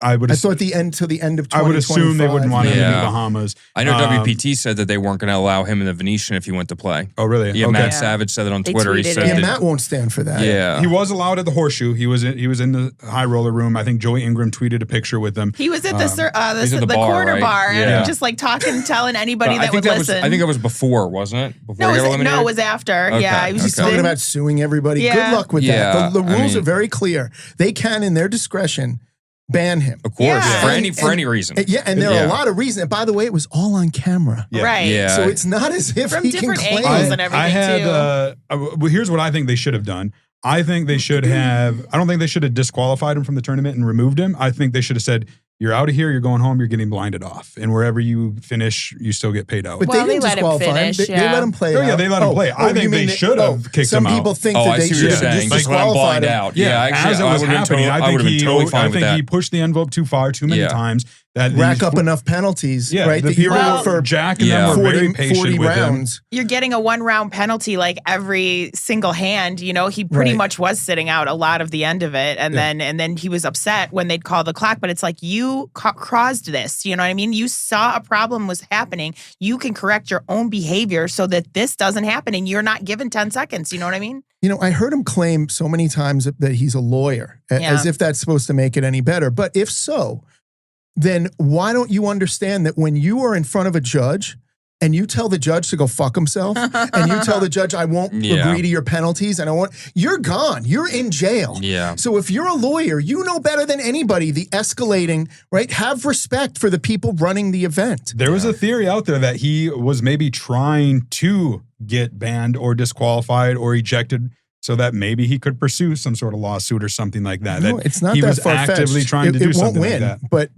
Speaker 5: I would.
Speaker 1: I thought the end till the end of
Speaker 5: I would
Speaker 1: 2025.
Speaker 5: assume they wouldn't want him to
Speaker 2: Yeah.
Speaker 5: do Bahamas.
Speaker 2: I know
Speaker 5: Um,
Speaker 2: WPT said that they weren't going to allow him in the Venetian if he went to play.
Speaker 5: Oh, really?
Speaker 2: Yeah,
Speaker 5: Okay.
Speaker 2: Matt
Speaker 3: Yeah.
Speaker 2: Savage said it on
Speaker 3: They
Speaker 2: Twitter. He
Speaker 3: tweeted
Speaker 2: said
Speaker 3: it.
Speaker 1: Yeah,
Speaker 2: that,
Speaker 1: Matt won't stand for that.
Speaker 2: yeah.
Speaker 5: He was allowed at the Horseshoe. He was in the high roller room. I think Joey Ingram tweeted a picture with him.
Speaker 3: He was at
Speaker 2: he's at the
Speaker 3: the
Speaker 2: bar,
Speaker 3: corner
Speaker 2: right?
Speaker 3: bar
Speaker 2: Yeah.
Speaker 3: and just like talking, telling anybody
Speaker 2: But
Speaker 3: that would
Speaker 2: was,
Speaker 3: listen.
Speaker 2: I think it was before, wasn't it? Before
Speaker 3: no,
Speaker 2: he
Speaker 3: it
Speaker 2: got
Speaker 3: was,
Speaker 2: eliminated?
Speaker 3: no, it was after.
Speaker 2: Okay,
Speaker 3: Yeah, he was
Speaker 1: He's
Speaker 3: just
Speaker 1: talking about suing everybody.
Speaker 3: Yeah.
Speaker 1: Good luck with
Speaker 2: Yeah,
Speaker 1: that. The
Speaker 2: I
Speaker 1: rules
Speaker 2: mean-
Speaker 1: are very clear. They can, in their discretion, ban him.
Speaker 2: Of course,
Speaker 3: Yeah.
Speaker 2: for
Speaker 1: And-
Speaker 2: any reason.
Speaker 1: Yeah, and there are
Speaker 2: Yeah.
Speaker 1: a lot of reasons. And by the way, it was all on camera.
Speaker 5: Yeah.
Speaker 3: right.
Speaker 2: Yeah.
Speaker 1: So it's not as if
Speaker 3: From
Speaker 1: he can
Speaker 3: different
Speaker 1: claim.
Speaker 3: angles and everything,
Speaker 5: I had.
Speaker 3: too.
Speaker 5: Well, here's what I think they should have done. I think they should have. I don't think they should have disqualified him from the tournament and removed him. I think they should have said, "You're out of here. You're going home. You're getting blinded off, and wherever you finish, you still get paid out."
Speaker 1: But
Speaker 3: Well,
Speaker 1: they
Speaker 3: they
Speaker 1: didn't
Speaker 3: let him
Speaker 1: disqualify him.
Speaker 3: finish,
Speaker 1: They
Speaker 3: yeah.
Speaker 1: let him play.
Speaker 5: Oh, yeah,
Speaker 1: out.
Speaker 5: they let him play. I
Speaker 1: you
Speaker 5: think they
Speaker 1: mean
Speaker 5: should have kicked
Speaker 1: some
Speaker 5: him out.
Speaker 1: people think
Speaker 2: Oh,
Speaker 1: that
Speaker 2: I
Speaker 1: they
Speaker 2: see what
Speaker 1: should
Speaker 2: you're
Speaker 1: have
Speaker 2: saying.
Speaker 1: just
Speaker 2: Just let him blind
Speaker 1: disqualified him.
Speaker 2: out. Yeah, actually,
Speaker 5: as it
Speaker 2: I
Speaker 5: was
Speaker 2: would've been
Speaker 5: happening,
Speaker 2: I
Speaker 5: I
Speaker 2: would've been totally fine
Speaker 5: I
Speaker 2: with
Speaker 5: think
Speaker 2: that.
Speaker 5: he pushed the envelope too far, too many
Speaker 2: Yeah.
Speaker 5: times. That
Speaker 1: Rack
Speaker 5: these-
Speaker 1: up enough penalties,
Speaker 5: Yeah,
Speaker 1: right?
Speaker 5: the
Speaker 1: that you
Speaker 5: people
Speaker 1: were
Speaker 5: for Jack and
Speaker 2: Yeah.
Speaker 5: them were
Speaker 1: 40,
Speaker 5: very patient
Speaker 1: 40
Speaker 5: with him.
Speaker 1: rounds.
Speaker 3: You're getting a 1-round penalty like every single hand. You know, he pretty
Speaker 1: Right.
Speaker 3: much was sitting out a lot of the end of it, and then he was upset when they'd call the clock. But it's like you caused this. You know what I mean? You saw a problem was happening. You can correct your own behavior so that this doesn't happen, and you're not given 10 seconds. You know what I mean?
Speaker 1: You know, I heard him claim so many times that he's a lawyer, as if that's supposed to make it any better. But if so, then why don't you understand that when you are in front of a judge and you tell the judge to go fuck himself, and you tell the judge, I won't agree to your penalties, and you're gone. You're in jail.
Speaker 2: Yeah.
Speaker 1: So if you're a lawyer, you know better than anybody the escalating, right? Have respect for the people running the event.
Speaker 5: There was a theory out there that he was maybe trying to get banned or disqualified or ejected so that maybe he could pursue some sort of lawsuit or something like that.
Speaker 1: No, it's not
Speaker 5: he
Speaker 1: that
Speaker 5: was
Speaker 1: far-fetched.
Speaker 5: actively trying to do something like that.
Speaker 1: But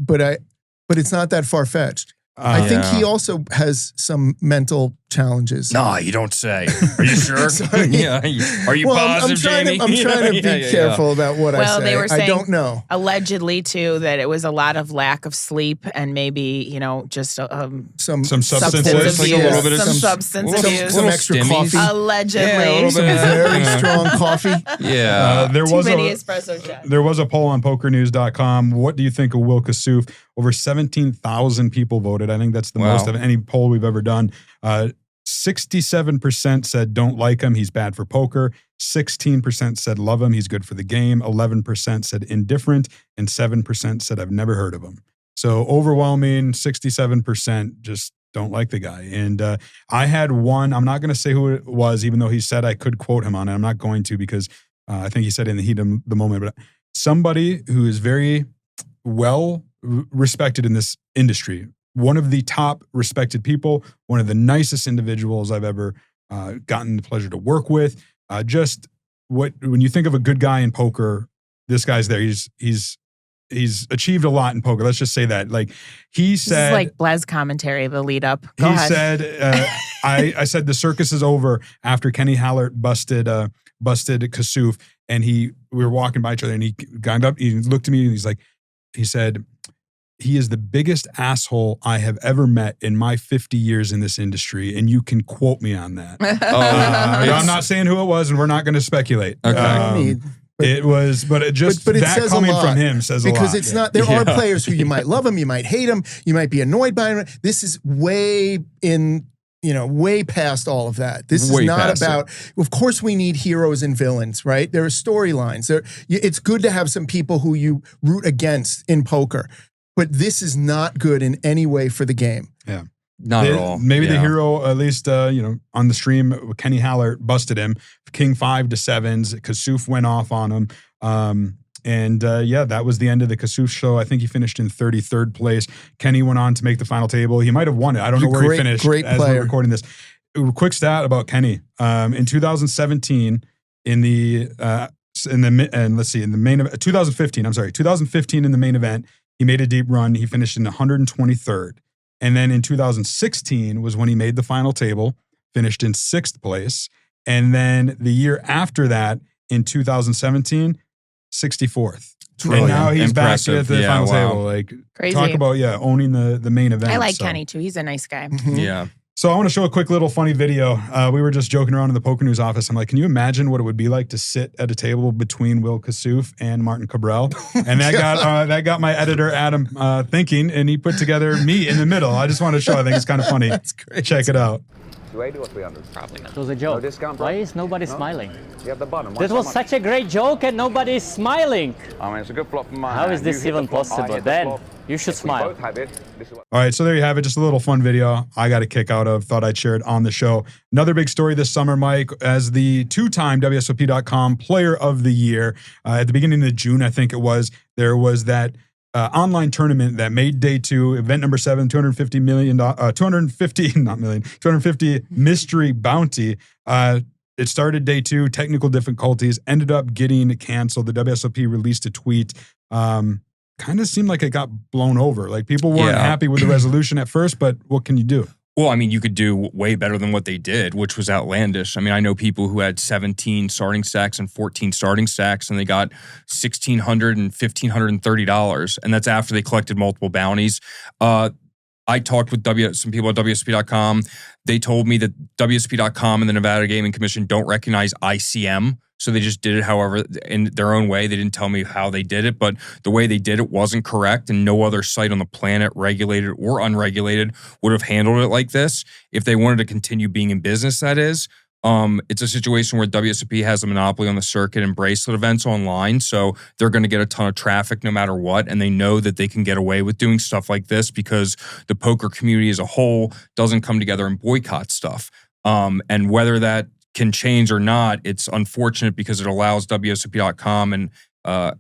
Speaker 1: it's not that far-fetched. I think he also has some mental challenges.
Speaker 2: No, you don't say. Are you sure?
Speaker 1: Sorry.
Speaker 2: Yeah. Are you positive, Jamie?
Speaker 1: I'm trying to be careful about what I say.
Speaker 3: Well, they were saying,
Speaker 1: I don't know.
Speaker 3: Allegedly, too, that it was a lot of lack of sleep and maybe, just
Speaker 1: some
Speaker 5: substance
Speaker 3: abuse.
Speaker 2: Like a little bit of
Speaker 3: some substance abuse.
Speaker 1: Some extra coffee.
Speaker 3: Allegedly.
Speaker 2: Yeah, a little
Speaker 1: Some
Speaker 2: bit.
Speaker 1: very strong coffee.
Speaker 2: Yeah.
Speaker 5: There
Speaker 3: Too
Speaker 5: was
Speaker 3: many espresso shots.
Speaker 5: There was a poll on PokerNews.com. What do you think of Will Kassouf? Over 17,000 people voted. I think that's the most of any poll we've ever done. 67% said don't like him, he's bad for poker. 16% said love him, he's good for the game. 11% said indifferent, and 7% said I've never heard of him. So overwhelming 67% just don't like the guy. And I had one, I'm not going to say who it was, even though he said I could quote him on it. I'm not going to because I think he said in the heat of the moment, but somebody who is very well respected in this industry, one of the top respected people, one of the nicest individuals I've ever gotten the pleasure to work with. When you think of a good guy in poker, this guy's there. He's achieved a lot in poker. Let's just say that. Like he said,
Speaker 3: this is like Blaz commentary of the lead up. Go
Speaker 5: he
Speaker 3: ahead.
Speaker 5: said, I said the circus is over after Kenny Hallaert busted Kassouf, and we were walking by each other, and he got up, he looked at me, and he said, he is the biggest asshole I have ever met in my 50 years in this industry, and you can quote me on that. I'm not saying who it was, and we're not going to speculate.
Speaker 2: Okay.
Speaker 1: But
Speaker 5: it
Speaker 1: says
Speaker 5: coming
Speaker 1: a lot
Speaker 5: from him says a lot.
Speaker 1: because it's not. There are players who you might love him, you might hate him, you might be annoyed by him. This is way past all of that. This is not about. Of course, we need heroes and villains, right? There are storylines. It's good to have some people who you root against in poker, but this is not good in any way for the game.
Speaker 5: Yeah.
Speaker 2: Not at all.
Speaker 5: Maybe the hero, at least, on the stream, Kenny Hallaert busted him. King 5 to 7s. Kassouf went off on him. That was the end of the Kassouf show. I think he finished in 33rd place. Kenny went on to make the final table. He might have won it. I don't know where he finished as we're recording this. Quick stat about Kenny. In 2017, in the main event, 2015 in the main event, he made a deep run. He finished in 123rd. And then in 2016 was when he made the final table, finished in 6th place. And then the year after that, in 2017, 64th. And now he's
Speaker 2: impressive.
Speaker 5: back at the final table. Like,
Speaker 3: Crazy.
Speaker 5: talk about, owning the main event.
Speaker 3: I like Kenny too. He's a nice guy.
Speaker 2: Yeah.
Speaker 5: So I want to show a quick little funny video. We were just joking around in the PokerNews office. I'm like, can you imagine what it would be like to sit at a table between Will Kassouf and Martin Kabrhel? And that got my editor Adam thinking, and he put together me in the middle. I just want to show. I think it's kind of funny.
Speaker 1: That's great.
Speaker 5: Check it out.
Speaker 9: 280 or 300?
Speaker 7: Probably not. It was a joke.
Speaker 9: No discount, bro?
Speaker 7: Why is nobody smiling?
Speaker 9: You have the button.
Speaker 7: This was such a great joke and nobody is smiling.
Speaker 9: I mean, it's a good flop from my
Speaker 7: How
Speaker 9: hand.
Speaker 7: is this
Speaker 9: You hit
Speaker 7: even
Speaker 9: the flop, I
Speaker 7: possible?
Speaker 9: hit the
Speaker 7: Then
Speaker 9: flop.
Speaker 7: you should
Speaker 9: If we
Speaker 7: smile.
Speaker 9: both have it, this is what...
Speaker 5: All right, so there you have it. Just a little fun video I got a kick out of. Thought I'd share it on the show. Another big story this summer, Mike, as the 2-time WSOP.com Player of the Year. At the beginning of June, I think it was, there was that online tournament that made day 2, event number 7, $250 mystery bounty. It started day 2, technical difficulties, ended up getting canceled. The WSOP released a tweet. Kind of seemed like it got blown over. Like people weren't happy with the resolution at first, but what can you do?
Speaker 2: Well, I mean, you could do way better than what they did, which was outlandish. I mean, I know people who had 17 starting stacks and 14 starting stacks, and they got $1,600 and $1,530, and that's after they collected multiple bounties. I talked with some people at WSOP.com. They told me that WSOP.com and the Nevada Gaming Commission don't recognize ICM, so they just did it however in their own way. They didn't tell me how they did it, but the way they did it wasn't correct, and no other site on the planet, regulated or unregulated, would have handled it like this. If they wanted to continue being in business, that is. It's a situation where WSOP has a monopoly on the circuit and bracelet events online, so they're going to get a ton of traffic no matter what, and they know that they can get away with doing stuff like this because the poker community as a whole doesn't come together and boycott stuff. And whether that can change or not, it's unfortunate because it allows WSOP.com and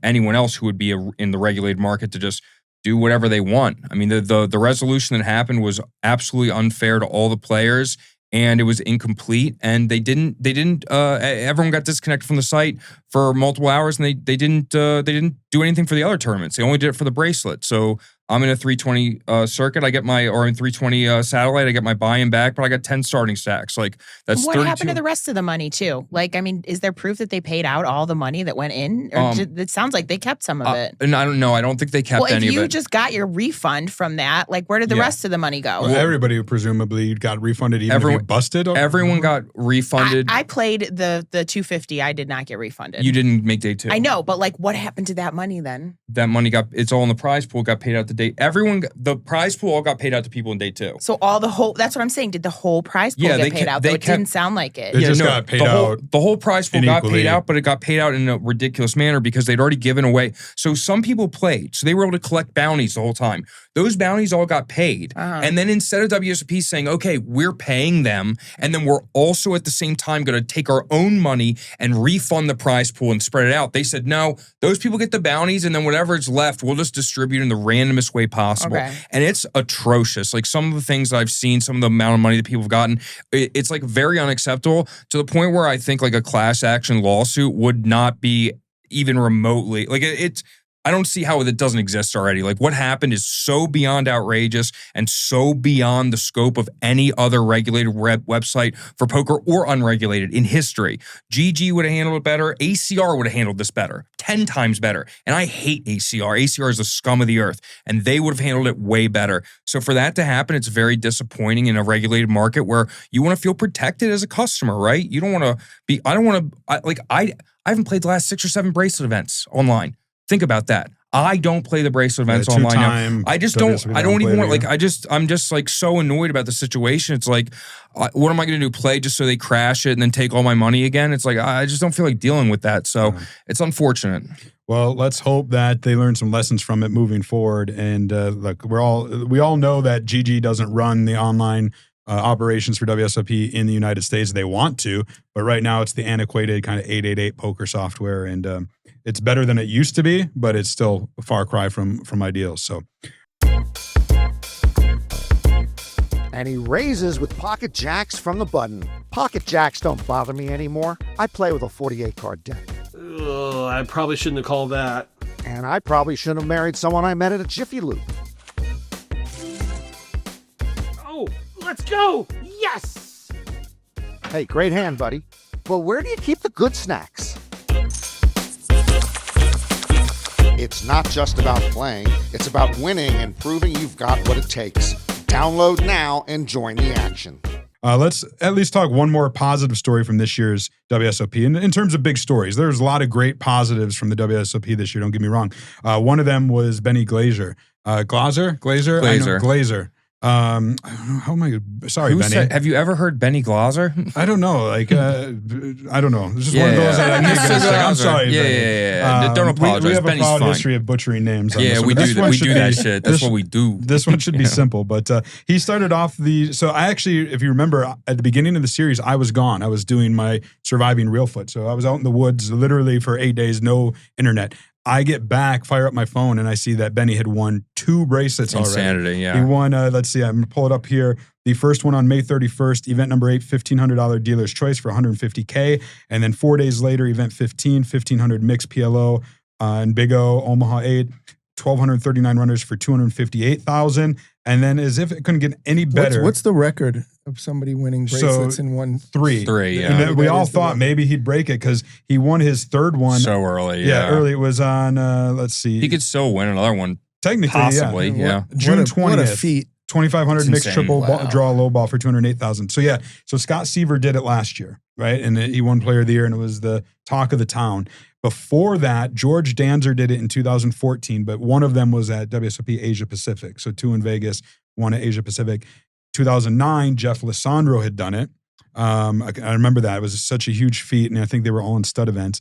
Speaker 2: anyone else who would be in the regulated market to just do whatever they want. I mean, the resolution that happened was absolutely unfair to all the players, and it was incomplete. And everyone got disconnected from the site for multiple hours, and they didn't do anything for the other tournaments. They only did it for the bracelet. So I'm in a 320 circuit. I get or in 320 satellite, I get my buy-in back, but I got 10 starting stacks. Like that's
Speaker 3: what
Speaker 2: 32.
Speaker 3: happened to the rest of the money too? Like, I mean, is there proof that they paid out all the money that went in? Or it sounds like they kept some of it.
Speaker 2: And I don't know. I don't think they kept any of it.
Speaker 3: Well, if you just got your refund from that, like where did the rest of the money go?
Speaker 5: Well, everybody presumably got refunded, even if you busted.
Speaker 2: Everyone got refunded.
Speaker 3: I played the 250. I did not get refunded.
Speaker 2: You didn't make day 2.
Speaker 3: I know, but like, what happened to that money then?
Speaker 2: That money it's all in the prize pool. Got paid out to day. The prize pool all got paid out to people in day 2.
Speaker 3: So that's what I'm saying. Did the whole prize pool get paid out? Though it didn't sound like it.
Speaker 5: It just got paid out.
Speaker 2: The whole prize pool got paid out, but it got paid out in a ridiculous manner because they'd already given away. So some people played, so they were able to collect bounties the whole time. Those bounties all got paid. And then instead of WSOP saying, okay, we're paying them, and then we're also at the same time going to take our own money and refund the prize pool and spread it out, they said, no, those people get the bounties, and then whatever is left, we'll just distribute in the randomest way possible. Okay. And it's atrocious. Like some of the things that I've seen, some of the amount of money that people have gotten, it's like very unacceptable to the point where I think like a class action lawsuit would not be even remotely, like I don't see how it doesn't exist already. Like what happened is so beyond outrageous and so beyond the scope of any other regulated website for poker or unregulated in history. GG would have handled it better. ACR would have handled this better, 10 times better. And I hate ACR. ACR is the scum of the earth, and they would have handled it way better. So for that to happen, it's very disappointing in a regulated market where you want to feel protected as a customer, right? You don't want to be, I haven't played the last 6 or 7 bracelet events online. Think about that. I don't play the bracelet events online now. I just don't. I don't even want. Like, I'm just like so annoyed about the situation. It's like, what am I going to do? Play just so they crash it and then take all my money again? It's like I just don't feel like dealing with that. So it's unfortunate.
Speaker 5: Well, let's hope that they learn some lessons from it moving forward. And look, we all know that GG doesn't run the online operations for WSOP in the United States. They want to, but right now it's the antiquated kind of 888 poker software, and it's better than it used to be, but it's still a far cry from ideal. So,
Speaker 11: and he raises with pocket jacks from the button. Pocket jacks don't bother me anymore. I play with a 48-card deck.
Speaker 12: I probably shouldn't have called that.
Speaker 11: And I probably shouldn't have married someone I met at a Jiffy Lube.
Speaker 12: Oh, let's go! Yes!
Speaker 11: Hey, great hand, buddy. Well, where do you keep the good snacks? It's not just about playing, it's about winning and proving you've got what it takes. Download now and join the action.
Speaker 5: Let's at least talk one more positive story from this year's WSOP. In terms of big stories, there's a lot of great positives from the WSOP this year, don't get me wrong. One of them was Benny Glaser. Glaser. How am I? Sorry, Benny.
Speaker 2: Have you ever heard Benny Glaser?
Speaker 5: I don't know. Like, I don't know. It's just one of those that I can't get. I'm sorry.
Speaker 2: Yeah. Don't apologize.
Speaker 5: We have
Speaker 2: Benny's
Speaker 5: a proud
Speaker 2: fine.
Speaker 5: history of butchering names.
Speaker 2: Yeah, we do that. We do that shit. That's what we do.
Speaker 5: This one should be simple. But he started off so I actually, if you remember, at the beginning of the series, I was gone. I was doing my surviving real foot. So I was out in the woods literally for 8 days, no internet. I get back, fire up my phone, and I see that Benny had won 2 bracelets already.
Speaker 2: Insanity, yeah.
Speaker 5: He won, let's see, I'm going to pull it up here. The first one on May 31st, event number 8, $1,500 dealer's choice for $150K. And then 4 days later, event 15, $1,500 mixed PLO and Big O, Omaha 8, 1,239 runners for $258,000. And then as if it couldn't get any better.
Speaker 1: What's the record of somebody winning bracelets in one?
Speaker 5: 3.
Speaker 2: 3, yeah.
Speaker 5: And then we all thought maybe he'd break it because he won his 3rd one.
Speaker 2: So early,
Speaker 5: yeah. Early. It was on, let's see.
Speaker 2: He could still win another one.
Speaker 5: Technically,
Speaker 2: possibly, yeah.
Speaker 5: June 20th.
Speaker 1: What a feat.
Speaker 5: 2,500 mixed triple draw low ball for $208,000. So yeah, so Scott Seaver did it last year, right? And he won Player of the Year, and it was the talk of the town. Before that, George Danzer did it in 2014, but one of them was at WSOP Asia Pacific. So 2 in Vegas, 1 at Asia Pacific. 2009, Jeff Lissandro had done it. I remember that. It was such a huge feat, and I think they were all in stud events.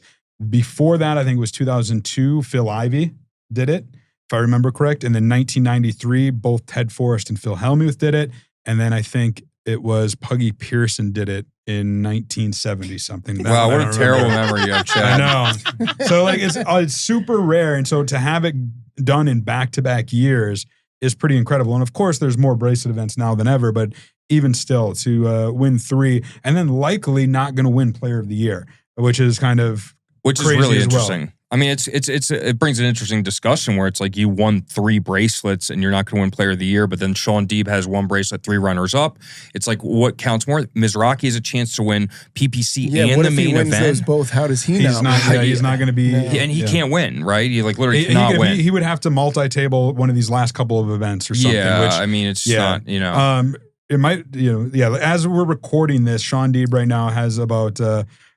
Speaker 5: Before that, I think it was 2002, Phil Ivey did it, if I remember correct. And then 1993, both Ted Forrest and Phil Hellmuth did it. And then I think it was Puggy Pearson did it in 1970 something.
Speaker 2: Wow, what a terrible memory you have, Chad.
Speaker 5: I know. So like it's super rare. And so to have it done in back-to-back years is pretty incredible. And of course, there's more bracelet events now than ever, but even still to win 3 and then likely not going to win Player of the Year, which is kind of
Speaker 2: really interesting. I mean, it brings an interesting discussion where it's like you won 3 bracelets and you're not going to win Player of the Year, but then Sean Deeb has 1 bracelet, 3 runners up. It's like what counts more? Mizrachi has a chance to win PPC and the main event.
Speaker 1: Those both, how does he
Speaker 5: he's
Speaker 1: know?
Speaker 5: He's not going to be,
Speaker 2: and he can't win, right? He like literally cannot win.
Speaker 5: He would have to multi-table one of these last couple of events or something.
Speaker 2: Yeah,
Speaker 5: which,
Speaker 2: I mean, it's not, you know.
Speaker 5: It might, as we're recording this, Sean Deeb right now has about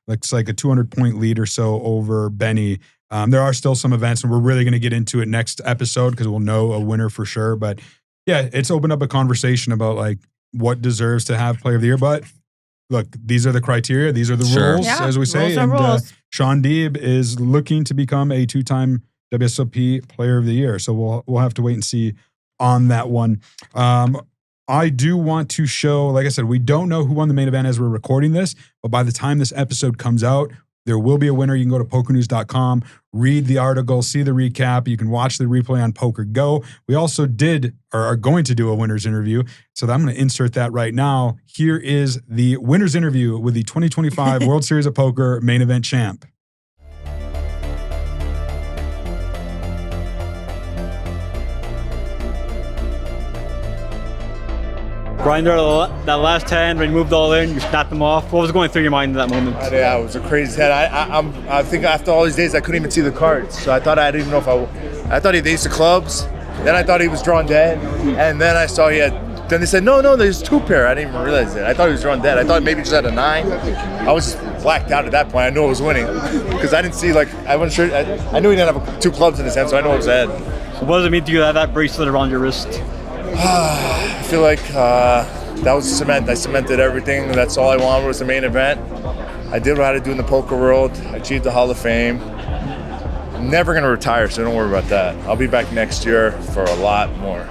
Speaker 5: looks like a 200-point lead or so over Benny. There are still some events, and we're really going to get into it next episode because we'll know a winner for sure. But yeah, it's opened up a conversation about like what deserves to have Player of the Year. But look, these are the criteria. These are the rules, as we say. And Sean Deeb is looking to become a 2-time WSOP Player of the Year. So we'll have to wait and see on that one. I do want to show, like I said, we don't know who won the main event as we're recording this, but by the time this episode comes out, there will be a winner. You can go to PokerNews.com, read the article, see the recap. You can watch the replay on Poker Go. We also are going to do a winner's interview. So I'm going to insert that right now. Here is the winner's interview with the 2025 World Series of Poker main event champ.
Speaker 13: Grinder, that last hand when you moved all in, you snapped them off. What was going through your mind in that moment?
Speaker 14: Yeah, it was a crazy head. I think after all these days, I couldn't even see the cards. So I didn't even know if I thought he had the ace of clubs. Then I thought he was drawn dead. And then I saw then they said, no, there's 2 pair. I didn't even realize it. I thought he was drawn dead. I thought maybe just had a 9. I was just blacked out at that point. I knew I was winning because I didn't see, I wasn't sure. I knew he didn't have 2 clubs in his hand, so I know it was ahead.
Speaker 13: So what does it mean to you to have that bracelet around your wrist?
Speaker 14: I feel like that was cement. I cemented everything. That's all I wanted was the main event. I did what I had to do in the poker world. I achieved the Hall of Fame. I'm never going to retire, so don't worry about that. I'll be back next year for a lot more.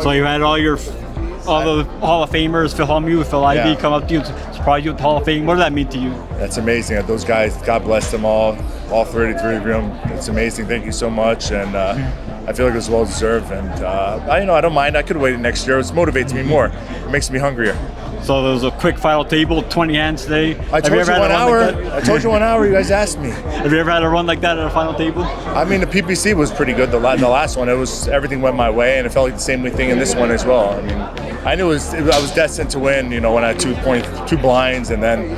Speaker 13: So you had all the Hall of Famers, Phil Hellmuth, Phil Ivey come up to you and surprise you with the Hall of Fame. What does that mean to you? That's amazing. Those guys, God bless them all 33 of them. It's amazing. Thank you so much. And I feel like it was well deserved. And I don't mind. I could have waited next year. It motivates me more. It makes me hungrier. So there was a quick final table, 20 hands today. I told you 1 hour. I told you 1 hour. You guys asked me. Have you ever had a run like that at a final table? I mean, the PPC was pretty good. The last one, everything went my way, and it felt like the same thing in this one as well. I mean, I knew I was destined to win. When I had 2 blinds, and then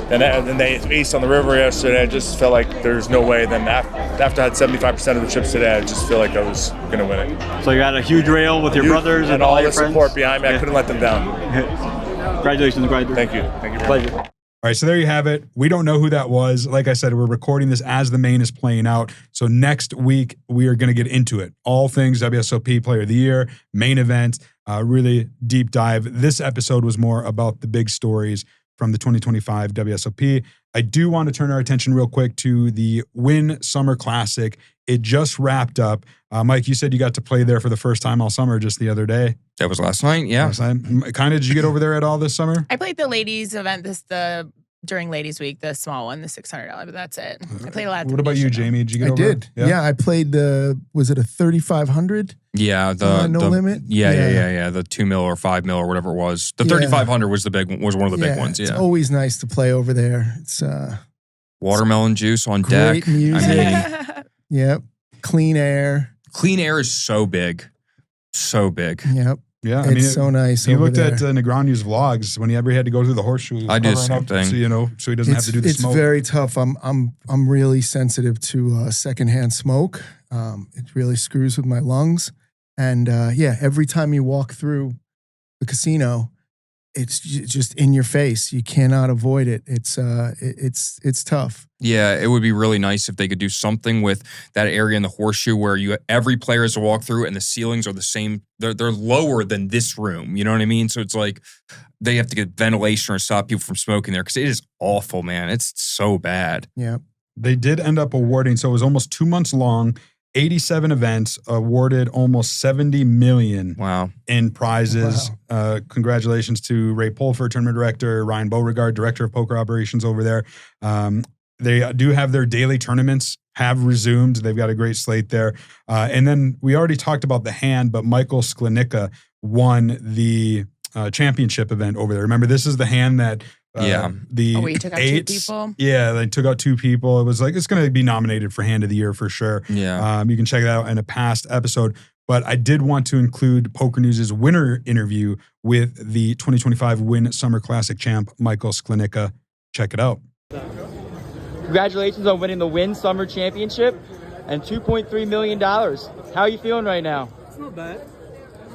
Speaker 13: they aced on the river yesterday. I just felt like there's no way. Then after I had 75% of the chips today, I just feel like I was going to win it. So you had a huge rail with your brothers and all your friends? Support behind me. I couldn't let them down. Congratulations, Grinder. Thank you. Thank you. Pleasure. All
Speaker 5: right, so there you have it. We don't know who that was. Like I said, we're recording this as the main is playing out. So next week, we are going to get into it. All things WSOP Player of the Year, main event, really deep dive. This episode was more about the big stories from the 2025 WSOP. I do want to turn our attention real quick to the Wynn Summer Classic. It just wrapped up. Mike, you said you got to play there for the first time all summer just the other day.
Speaker 2: That was last night, yeah.
Speaker 5: Last night. Kyna, did you get over there at all this summer?
Speaker 3: I played the ladies event during ladies week, the small one, the $600, but that's it. I played a lot.
Speaker 5: What about you, Jamie? Did you get over?
Speaker 1: I did. Yeah, I played was it a 3,500?
Speaker 2: Yeah,
Speaker 1: no limit.
Speaker 2: Yeah. The 2 mil or 5 mil or whatever it was. The 3,500 was one of the big ones. Yeah,
Speaker 1: it's always nice to play over there. It's
Speaker 2: watermelon juice on
Speaker 1: great
Speaker 2: deck.
Speaker 1: Music. Yep. Clean air.
Speaker 2: Clean air is so big, so big.
Speaker 1: Yep.
Speaker 5: Yeah,
Speaker 1: it's so nice.
Speaker 5: You looked at Negreanu's vlogs whenever he had to go through the horseshoe.
Speaker 2: I do the same thing,
Speaker 5: so he doesn't have to do the smoke.
Speaker 1: It's very tough. I'm really sensitive to secondhand smoke. It really screws with my lungs. And every time you walk through the casino, it's just in your face. You cannot avoid it. It's tough.
Speaker 2: Yeah, it would be really nice if they could do something with that area in the horseshoe where every player has to walk through and the ceilings are the same. They're lower than this room. You know what I mean? So it's like, they have to get ventilation or stop people from smoking there because it is awful, man. It's so bad.
Speaker 1: Yeah.
Speaker 5: They did end up awarding, so it was almost 2 months long, 87 events, awarded almost $70 million in prizes.
Speaker 1: Wow.
Speaker 5: Congratulations to Ray Pulford, tournament director, Ryan Beauregard, director of poker operations over there. They do have their daily tournaments have resumed. They've got a great slate there. And then we already talked about the hand, but Michael Sklenicka won the championship event over there. Remember, this is the hand that
Speaker 3: we took out 2 people.
Speaker 5: Yeah, they took out 2 people. It was like, it's going to be nominated for hand of the year for sure.
Speaker 2: Yeah.
Speaker 5: You can check that out in a past episode. But I did want to include Poker News' winner interview with the 2025 Wynn Summer Classic champ, Michael Sklenicka. Check it out.
Speaker 15: Congratulations on winning the Wynn Summer Championship and $2.3 million. How are you feeling right now?
Speaker 16: It's not bad.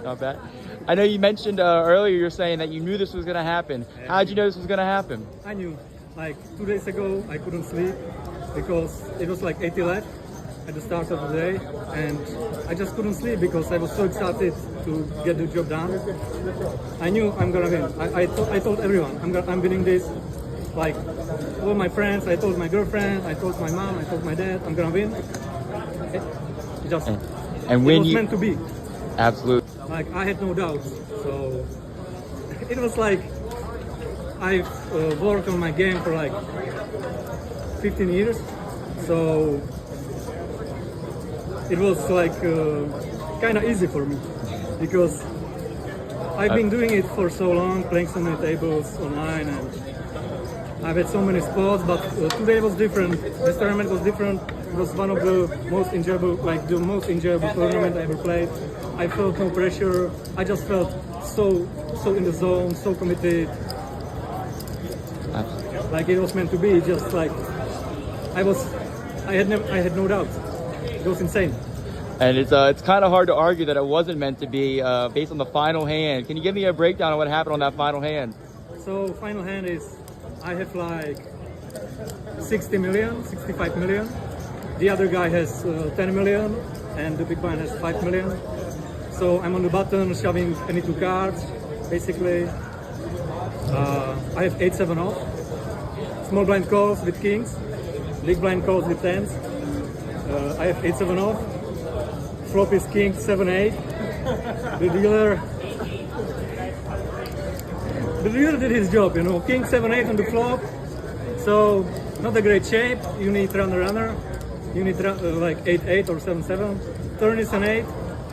Speaker 15: Not bad. I know you mentioned earlier, you're saying that you knew this was going to happen. How did you know this was going to happen?
Speaker 16: I knew. Like 2 days ago, I couldn't sleep because it was like 80 left at the start of the day, and I just couldn't sleep because I was so excited to get the job done. I knew I'm gonna win. I told everyone I'm winning this. Like all my friends, I told my girlfriend, I told my mom, I told my dad, I'm gonna win. It just
Speaker 15: and when
Speaker 16: it was meant to be.
Speaker 15: Absolutely.
Speaker 16: Like I had no doubts. So it was like I've worked on my game for like 15 years. So it was like kind of easy for me because I've been doing it for so long, playing so many tables online, and I've had so many spots. But today was different. This tournament was different. It was one of the most enjoyable, like the most enjoyable tournament I ever played. I felt no pressure. I just felt so in the zone, so committed. Like it was meant to be. Just like I had no doubt. It was insane.
Speaker 15: And it's kind of hard to argue that it wasn't meant to be based on the final hand. Can you give me a breakdown of what happened on that final hand?
Speaker 16: So final hand is I have like 60 million, 65 million. The other guy has 10 million, and the big blind has 5 million. So I'm on the button shoving any 2 cards, basically. I have 8-7 off. Small blind calls with kings. Big blind calls with 10s. I have 8-7 off. Flop is king 7-8. The dealer did his job, you know. King 7-8 on the flop. So not a great shape. You need runner. You need like 8-8 or 7-7. Turn is an 8,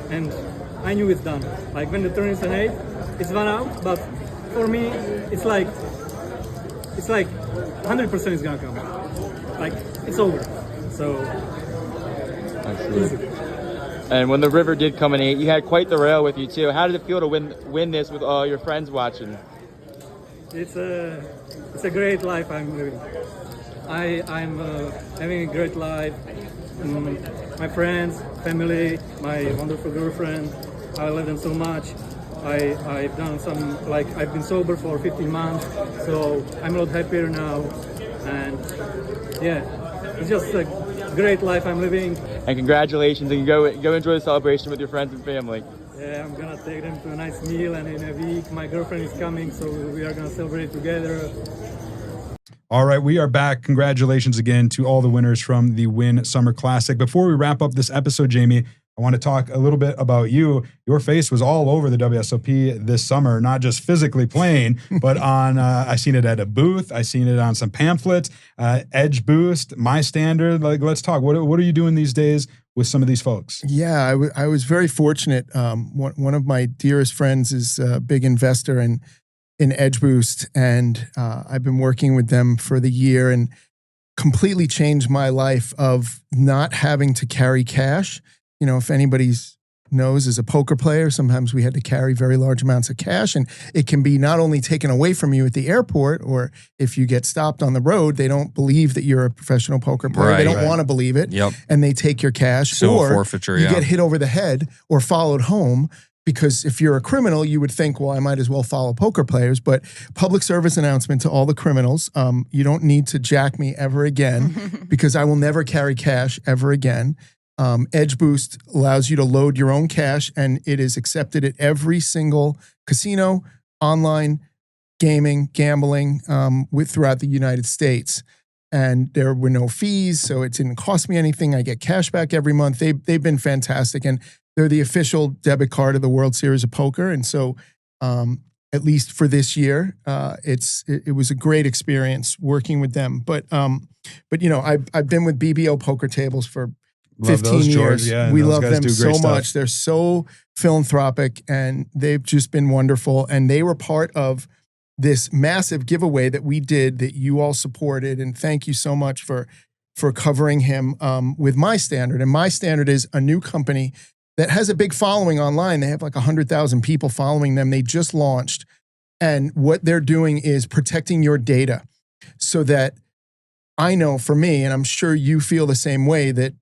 Speaker 16: and I knew it's done. Like when the turn is an 8, it's 1 out. But for me, it's like 100% is gonna come. Like it's over. So. Easy.
Speaker 15: And when the river did come in 8, you had quite the rail with you too. How did it feel to win this with all your friends watching?
Speaker 16: It's a great life I'm living. I'm having a great life. My friends, family, my wonderful girlfriend, I love them so much. I've done some, like I've been sober for 15 months, so I'm a lot happier now. And yeah, it's just a great life I'm living.
Speaker 15: And congratulations, and go enjoy the celebration with your friends and family.
Speaker 16: Yeah, I'm gonna take them to a nice meal, and in a week my girlfriend is coming, so we are gonna celebrate together.
Speaker 5: All right, we are back. Congratulations again to all the winners from the Wynn Summer Classic. Before we wrap up this episode, Jamie, I want to talk a little bit about you. Your face was all over the WSOP this summer, not just physically playing, but on, I seen it at a booth. I seen it on some pamphlets, Edge Boost, My Standard. Like, let's talk. What are you doing these days with some of these folks?
Speaker 1: Yeah, I was very fortunate. One of my dearest friends is a big investor in Edge Boost, and I've been working with them for the year and completely changed my life of not having to carry cash. You know, if anybody knows as a poker player, sometimes we had to carry very large amounts of cash, and it can be not only taken away from you at the airport, or if you get stopped on the road, they don't believe that you're a professional poker player.
Speaker 2: Right,
Speaker 1: they don't want to believe it.
Speaker 2: Yep.
Speaker 1: And they take your cash.
Speaker 2: So
Speaker 1: or
Speaker 2: forfeiture,
Speaker 1: you
Speaker 2: yeah.
Speaker 1: get hit over the head or followed home. Because if you're a criminal, you would think, well, I might as well follow poker players. But public service announcement to all the criminals, you don't need to jack me ever again because I will never carry cash ever again. Edge Boost allows you to load your own cash, and it is accepted at every single casino, online, gambling throughout the United States. And there were no fees, so it didn't cost me anything. I get cash back every month. They've been fantastic, and they're the official debit card of the World Series of Poker. And so, at least for this year, it was a great experience working with them. But you know, I've been with BBO poker tables for 15 years.
Speaker 5: Yeah,
Speaker 1: we love them so much. They're so philanthropic, and they've just been wonderful. And they were part of this massive giveaway that we did that you all supported. And thank you so much for covering him with My Standard. And My Standard is a new company that has a big following online. They have like 100,000 people following them. They just launched. And what they're doing is protecting your data so that I know for me, and I'm sure you feel the same way, that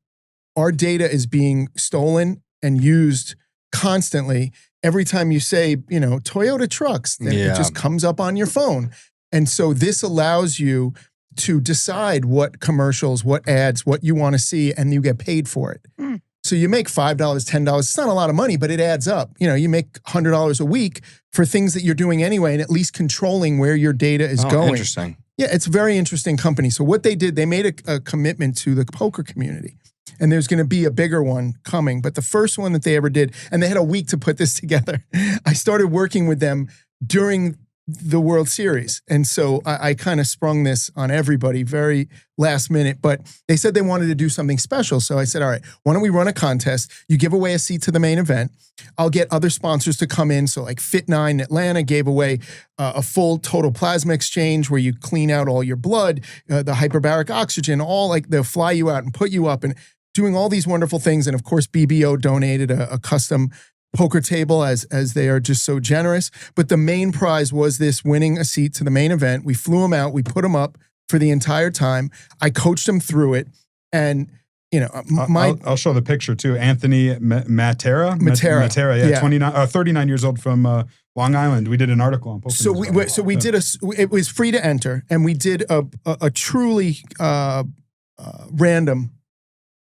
Speaker 1: our data is being stolen and used constantly. Every time you say, you know, Toyota trucks, then it just comes up on your phone. And so this allows you to decide what commercials, what ads, what you want to see, and you get paid for it. So you make $5, $10. It's not a lot of money, but it adds up. You know, you make $100 a week for things that you're doing anyway, and at least controlling where your data is going.
Speaker 2: Interesting.
Speaker 1: Yeah, it's a very interesting company. So what they did, they made a commitment to the poker community. And there's going to be a bigger one coming. But the first one that they ever did, and they had a week to put this together. I started working with them during the World Series. And so I kind of sprung this on everybody very last minute. But they said they wanted to do something special. So I said, all right, why don't we run a contest? You give away a seat to the main event. I'll get other sponsors to come in. So like Fit9 in Atlanta gave away a full total plasma exchange where you clean out all your blood, the hyperbaric oxygen, all like they'll fly you out and put you up and doing all these wonderful things. And of course, BBO donated a custom poker table as they are just so generous. But the main prize was this winning a seat to the main event. We flew him out. We put him up for the entire time. I coached him through it. And, you know,
Speaker 5: I'll show the picture too. Anthony Matera, yeah. 39 years old from Long Island. We did an article on poker.
Speaker 1: So we did it was free to enter, and we did a truly random,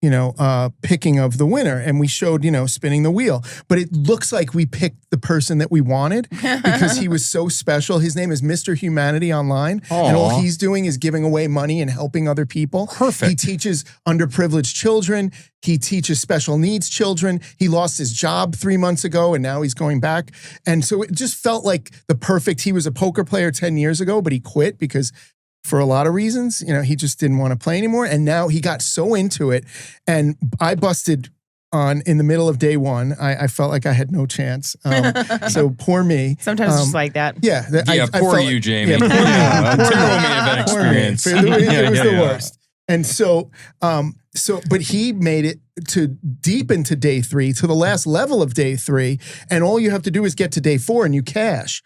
Speaker 1: you know, picking of the winner. And we showed, you know, spinning the wheel. But it looks like we picked the person that we wanted because he was so special. His name is Mr. Humanity Online. Aww. And all he's doing is giving away money and helping other people.
Speaker 2: Perfect.
Speaker 1: He teaches underprivileged children. He teaches special needs children. He lost his job 3 months ago, and now he's going back. And so it just felt like he was a poker player 10 years ago, but he quit because for a lot of reasons, you know, he just didn't want to play anymore. And now he got so into it. And I busted in the middle of day one. I felt like I had no chance. So poor me.
Speaker 3: Sometimes it's just like that.
Speaker 1: Yeah.
Speaker 2: Poor you, Jamie.
Speaker 1: Yeah,
Speaker 2: terrible main event experience.
Speaker 1: It was the worst. And so, but he made it to deep into day three, to the last level of day three. And all you have to do is get to day four and you cash.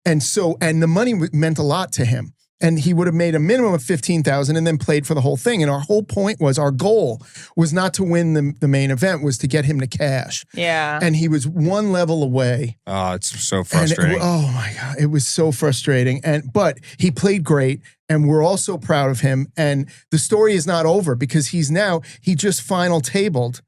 Speaker 1: And the money meant a lot to him. And he would have made a minimum of $15,000 and then played for the whole thing. And our whole point was, our goal was not to win the main event, was to get him to cash.
Speaker 3: Yeah.
Speaker 1: And he was one level away.
Speaker 2: Oh, it's so frustrating.
Speaker 1: Oh my God, it was so frustrating. But he played great, and we're all so proud of him. And the story is not over because he just final tabled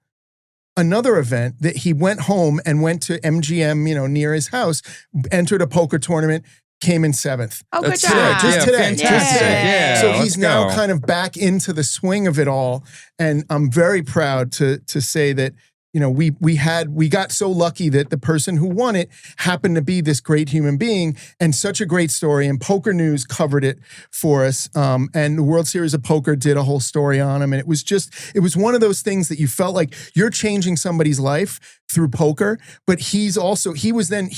Speaker 1: another event that he went home and went to MGM, you know, near his house, entered a poker tournament, came in 7th.
Speaker 3: Oh, good job.
Speaker 1: Today.
Speaker 2: Yeah,
Speaker 1: so he's now kind of back into the swing of it all. And I'm very proud to say that, you know, we got so lucky that the person who won it happened to be this great human being, and such a great story. And Poker News covered it for us. And the World Series of Poker did a whole story on him. And it was one of those things that you felt like you're changing somebody's life through poker. But he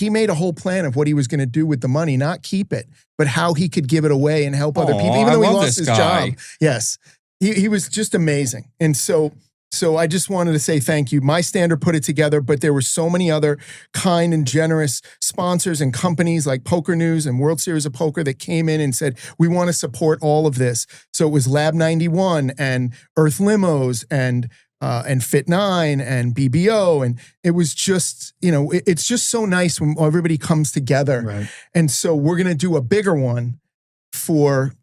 Speaker 1: made a whole plan of what he was going to do with the money, not keep it, but how he could give it away and help other people, even though he lost his job. Yes. He was just amazing. And so I just wanted to say thank you. My Standard put it together, but there were so many other kind and generous sponsors and companies like Poker News and World Series of Poker that came in and said, we want to support all of this. So it was Lab 91 and Earth Limos and Fit9 and BBO. And it was just, you know, it's just so nice when everybody comes together.
Speaker 5: Right.
Speaker 1: And so we're going to do a bigger one for,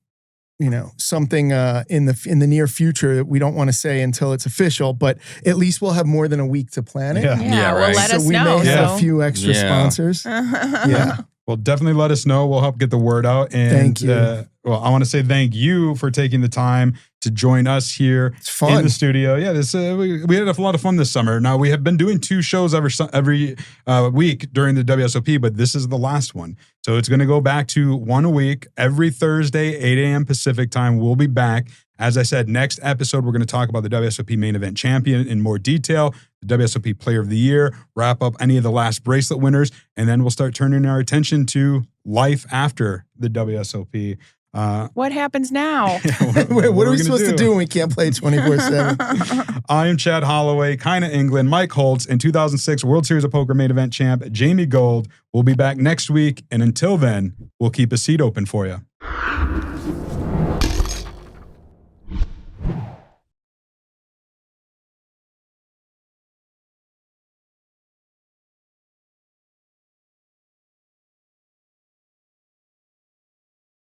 Speaker 1: you know, something in the near future that we don't want to say until it's official, but at least we'll have more than a week to plan it.
Speaker 3: Yeah, well, let us
Speaker 1: so we
Speaker 3: know.
Speaker 1: may have a few extra sponsors.
Speaker 5: Well, Well, definitely let us know. We'll help get the word out. And
Speaker 1: Thank you.
Speaker 5: Well, I want to say thank you for taking the time to join us here in the studio. Yeah, this we had a lot of fun this summer. Now, we have been doing 2 shows every week during the WSOP, but this is the last one. So it's going to go back to 1 a week. Every Thursday, 8 a.m. Pacific time, we'll be back. As I said, next episode, we're going to talk about the WSOP Main Event champion in more detail, the WSOP Player of the Year, wrap up any of the last bracelet winners, and then we'll start turning our attention to life after the WSOP.
Speaker 3: What happens now?
Speaker 1: What are we supposed to do when we can't play 24/7?
Speaker 5: I am Chad Holloway, Kyna England, Mike Holtz, and 2006 World Series of Poker Main Event champ Jamie Gold. We'll be back next week, and until then, we'll keep a seat open for you.